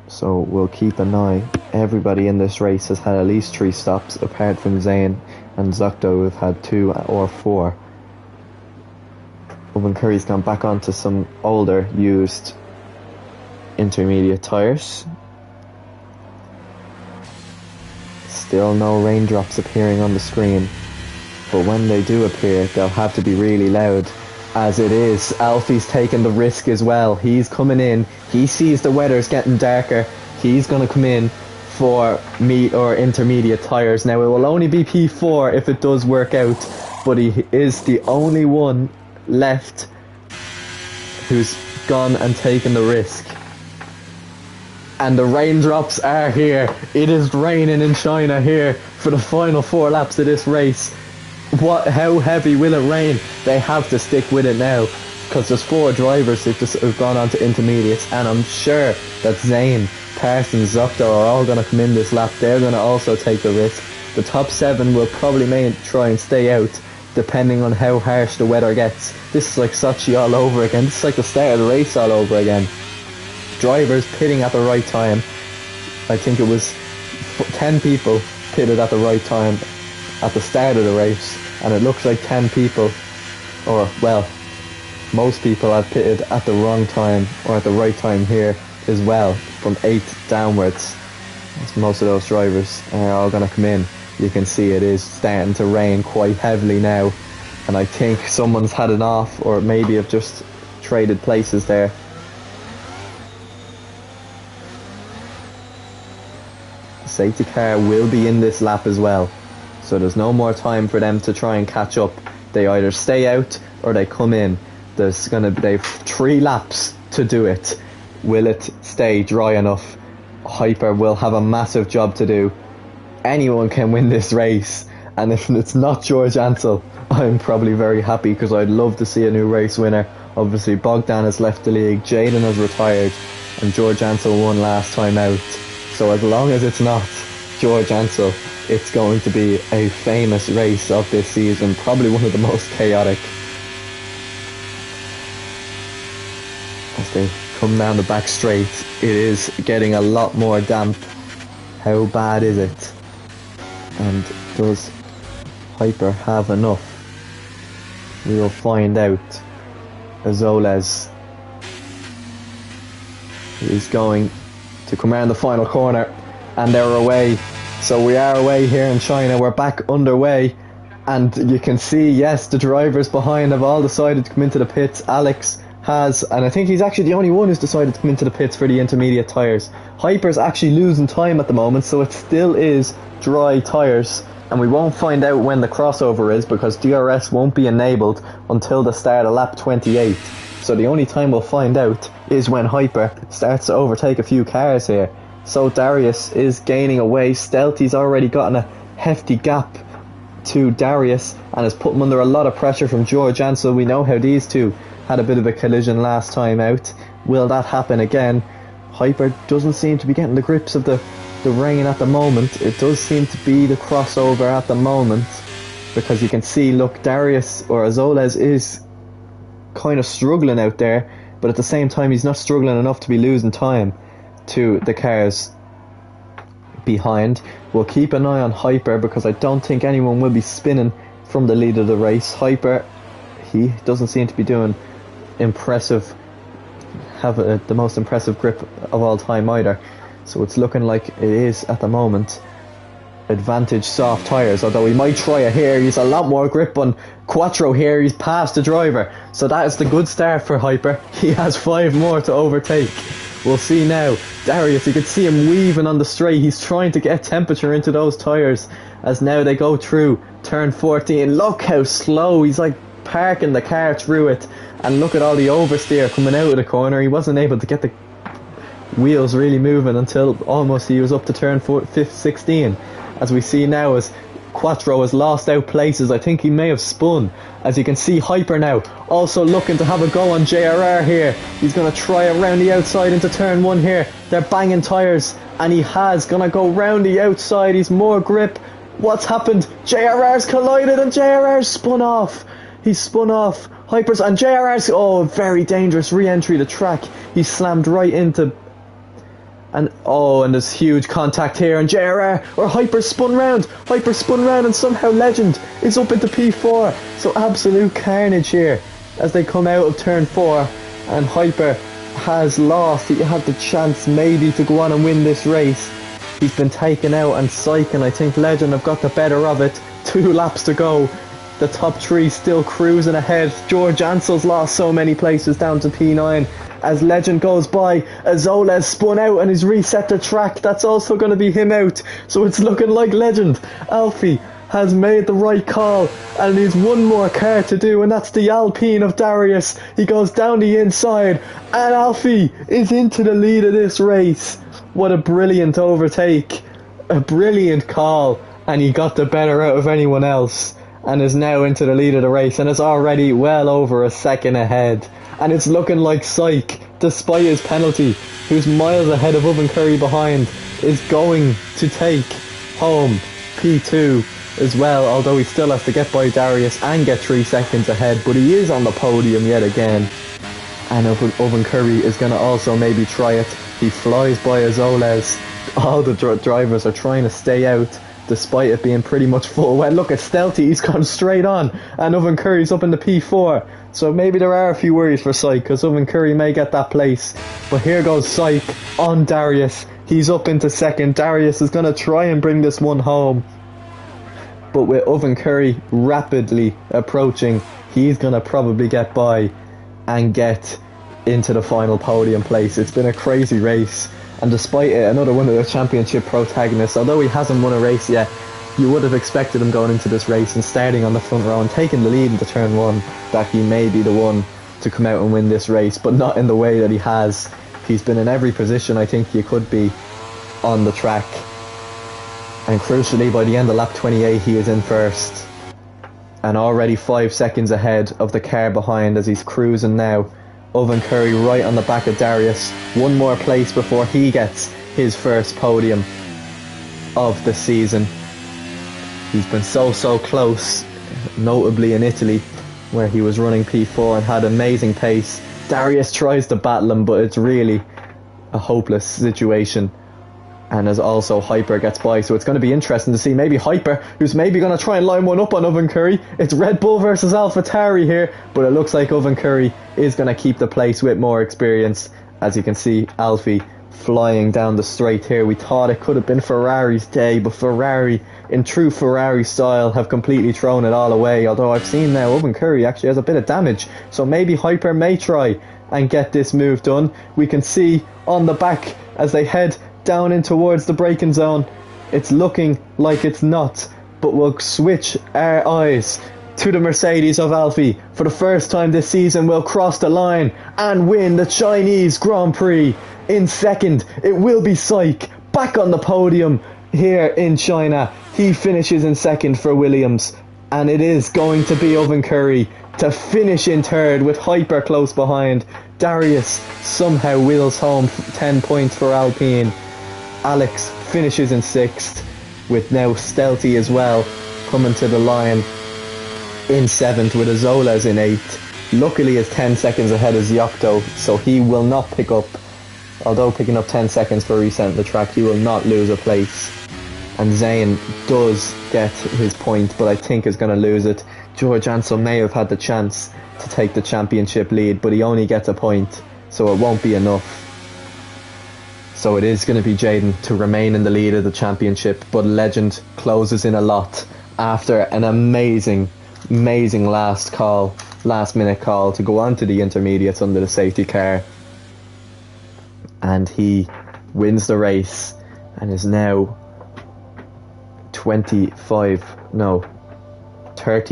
so we'll keep an eye. Everybody in this race has had at least 3 stops, apart from Zane and Zokdo, who have had 2 or 4. Owen Curry's gone back onto some older, used intermediate tyres. Still no raindrops appearing on the screen, but when they do appear, they'll have to be really loud. As it is, Alfie's taking the risk as well. He's coming in. He sees the weather's getting darker. He's going to come in for intermediate tyres. Now, it will only be P4 if it does work out, but he is the only one left who's gone and taken the risk. And the raindrops are here. It is raining in China here for the final 4 laps of this race. How heavy will it rain? They have to stick with it now, because there's 4 drivers who've gone on to intermediates, and I'm sure that Zane, Parsons, Zokdo are all going to come in this lap. They're going to also take the risk. The top 7 will probably try and stay out, depending on how harsh the weather gets. This is like Sochi all over again. This is like the start of the race all over again. Drivers pitting at the right time. I think it was 10 people pitted at the right time at the start of the race, and it looks like 10 people, or well, most people have pitted at the wrong time or at the right time here as well, from 8th downwards. Most of those drivers are all going to come in. You can see it is starting to rain quite heavily now, and I think someone's had it off, or maybe have just traded places there. The safety car will be in this lap as well, so there's no more time for them to try and catch up. They either stay out or they come in. They've 3 laps to do it. Will it stay dry enough? Hyper will have a massive job to do. Anyone can win this race, and if it's not George Ansell, I'm probably very happy, because I'd love to see a new race winner. Obviously Bogdan has left the league, Jaden has retired, and George Ansell won last time out. So as long as it's not George Ansell, it's going to be a famous race of this season, probably one of the most chaotic. As they come down the back straight, it is getting a lot more damp. How bad is it? And does Hyper have enough? We will find out. Azoles is going to come around the final corner, and they're away. So we are away here in China. We're back underway, and you can see, yes, the drivers behind have all decided to come into the pits. Alex has, and I think he's actually the only one who's decided to come into the pits for the intermediate tyres. Hyper's actually losing time at the moment, so it still is dry tyres, and we won't find out when the crossover is, because DRS won't be enabled until the start of lap 28. So the only time we'll find out is when Hyper starts to overtake a few cars here. So Darius is gaining away. Stealthy's already gotten a hefty gap to Darius and has put him under a lot of pressure from George Ansell. We know how these two had a bit of a collision last time out. Will that happen again? Hyper doesn't seem to be getting the grips of the rain at the moment. It does seem to be the crossover at the moment, because you can see, look, Darius, or Azoles, is kind of struggling out there, but at the same time he's not struggling enough to be losing time to the cars behind. We'll keep an eye on Hyper, because I don't think anyone will be spinning from the lead of the race. Hyper, he doesn't seem to be doing impressive, the most impressive grip of all time either. So it's looking like it is at the moment advantage soft tyres, although he might try it here. He's a lot more grip on Quattro here. He's past the driver, so that is the good start for Hyper. He has 5 more to overtake. We'll see now. Darius, you can see him weaving on the straight. He's trying to get temperature into those tyres as now they go through turn 14. Look how slow. He's like parking the car through it, and look at all the oversteer coming out of the corner. He wasn't able to get the wheels really moving until almost he was up to turn 16, as we see now as Quattro has lost out places. I think he may have spun. As you can see, Hyper now also looking to have a go on JRR here. He's going to try around the outside into turn 1 here. They're banging tyres, and he has going to go round the outside. He's more grip. What's happened? JRR's collided, and JRR's spun off. He's spun off. Hyper's, and JRR's, oh, very dangerous re-entry to track. He slammed right into, and there's huge contact here, and JRR, or Hyper spun round. Hyper spun round, and somehow Legend is up into P4. So absolute carnage here as they come out of turn 4, and Hyper has lost. He had the chance maybe to go on and win this race. He's been taken out, and Psych and I think Legend have got the better of it. 2 laps to go. The top 3 still cruising ahead. George Ansell's lost so many places down to P9. As Legend goes by, Azoles spun out and he's reset the track. That's also going to be him out. So it's looking like Legend, Alfie, has made the right call, and there's one more car to do, and that's the Alpine of Darius. He goes down the inside, and Alfie is into the lead of this race. What a brilliant overtake, a brilliant call, and he got the better out of anyone else, and is now into the lead of the race, and is already well over a second ahead. And it's looking like Psych, despite his penalty, who's miles ahead of Oven Curry behind, is going to take home P2 as well, although he still has to get by Darius and get 3 seconds ahead, but he is on the podium yet again. And Oven Curry is going to also maybe try it. He flies by Azoles. All the drivers are trying to stay out despite it being pretty much full wet. Look at Stelty, he's gone straight on, and Owen Curry's up in the P4. So maybe there are a few worries for Syke, because Owen Curry may get that place. But here goes Syke on Darius. He's up into second. Darius is going to try and bring this one home. But with Owen Curry rapidly approaching, he's going to probably get by and get into the final podium place. It's been a crazy race, and despite it, another one of the championship protagonists, although he hasn't won a race yet, you would have expected him going into this race and starting on the front row and taking the lead into turn one, that he may be the one to come out and win this race, but not in the way that he has. He's been in every position I think you could be on the track, and crucially by the end of lap 28 he is in first, and already 5 seconds ahead of the car behind as he's cruising now. Owen Curry right on the back of Darius. One more place before he gets his first podium of the season. He's been so close, notably in Italy, where he was running P4 and had amazing pace. Darius tries to battle him, but it's really a hopeless situation. And as also Hyper gets by, so it's going to be interesting to see maybe Hyper, who's maybe going to try and line one up on Owen Curry. It's Red Bull versus AlphaTauri here, but it looks like Owen Curry is going to keep the place with more experience. As you can see, Alfie flying down the straight here. We thought it could have been Ferrari's day, but Ferrari, in true Ferrari style, have completely thrown it all away. Although I've seen now Owen Curry actually has a bit of damage, so maybe Hyper may try and get this move done. We can see on the back as they head down in towards the braking zone, it's looking like it's not, but we'll switch our eyes to the Mercedes of Alfie. For the first time this season, we'll cross the line and win the Chinese Grand Prix. In second, it will be Syke, back on the podium here in China. He finishes in second for Williams, and it is going to be Owen Curry to finish in third with Hyper close behind. Darius somehow wheels home 10 points for Alpine. Alex finishes in sixth, with now Stelty as well coming to the line in seventh, with Azolas in eighth. Luckily is 10 seconds ahead of Ziocto, so he will not pick up, although picking up 10 seconds for resetting the track, he will not lose a place. And Zane does get his point, but I think is going to lose it. George Ansel may have had the chance to take the championship lead, but he only gets a point, so it won't be enough. So it is going to be Jaden to remain in the lead of the championship, but Legend closes in a lot after an amazing last minute call to go on to the intermediates under the safety car. And he wins the race and is now 30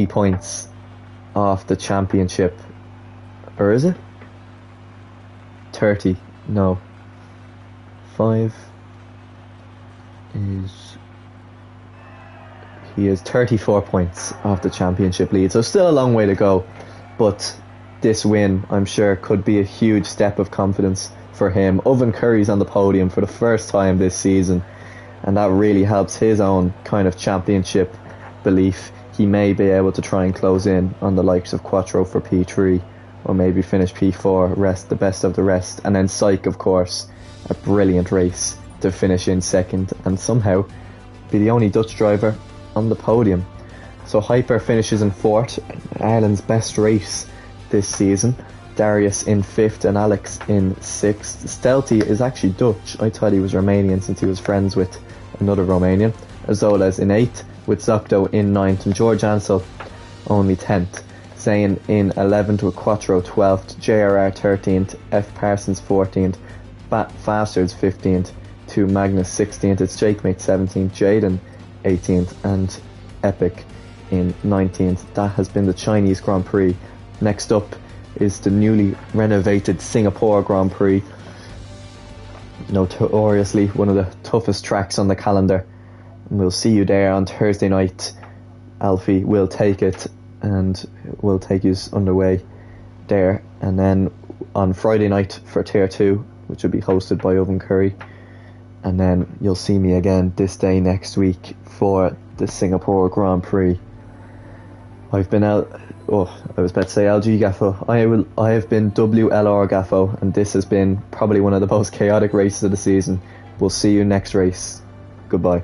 points off the championship. Or is it? 30, no. 5 is... He is 34 points off the championship lead, so still a long way to go, but this win, I'm sure, could be a huge step of confidence for him. Owen Curry's on the podium for the first time this season, and that really helps his own kind of championship belief. He may be able to try and close in on the likes of Quattro for P3, or maybe finish P4, rest the best of the rest, and then Syke, of course, a brilliant race to finish in second and somehow be the only Dutch driver on the podium. So Hyper finishes in fourth, Ireland's best race this season. Darius in fifth and Alex in sixth. Stelty is actually Dutch. I thought he was Romanian since he was friends with another Romanian. Azolas in eighth, with Zocto in ninth, and George Ansel only 10th. Zane in 11th with Quattro 12th, JRR 13th, F Parsons 14th, Faster's 15th, to Magnus 16th, it's Jakemate 17th, Jaden 18th, and Epic in 19th. That has been the Chinese Grand Prix. Next up is the newly renovated Singapore Grand Prix, notoriously one of the toughest tracks on the calendar. And we'll see you there on Thursday night. Alfie will take it and will take us underway there, and then on Friday night for Tier 2, which will be hosted by Owen Curry, and then you'll see me again this day next week for the Singapore Grand Prix. I've been I was about to say LG Gaffo. I have been WLR Gaffo, and this has been probably one of the most chaotic races of the season. We'll see you next race. Goodbye.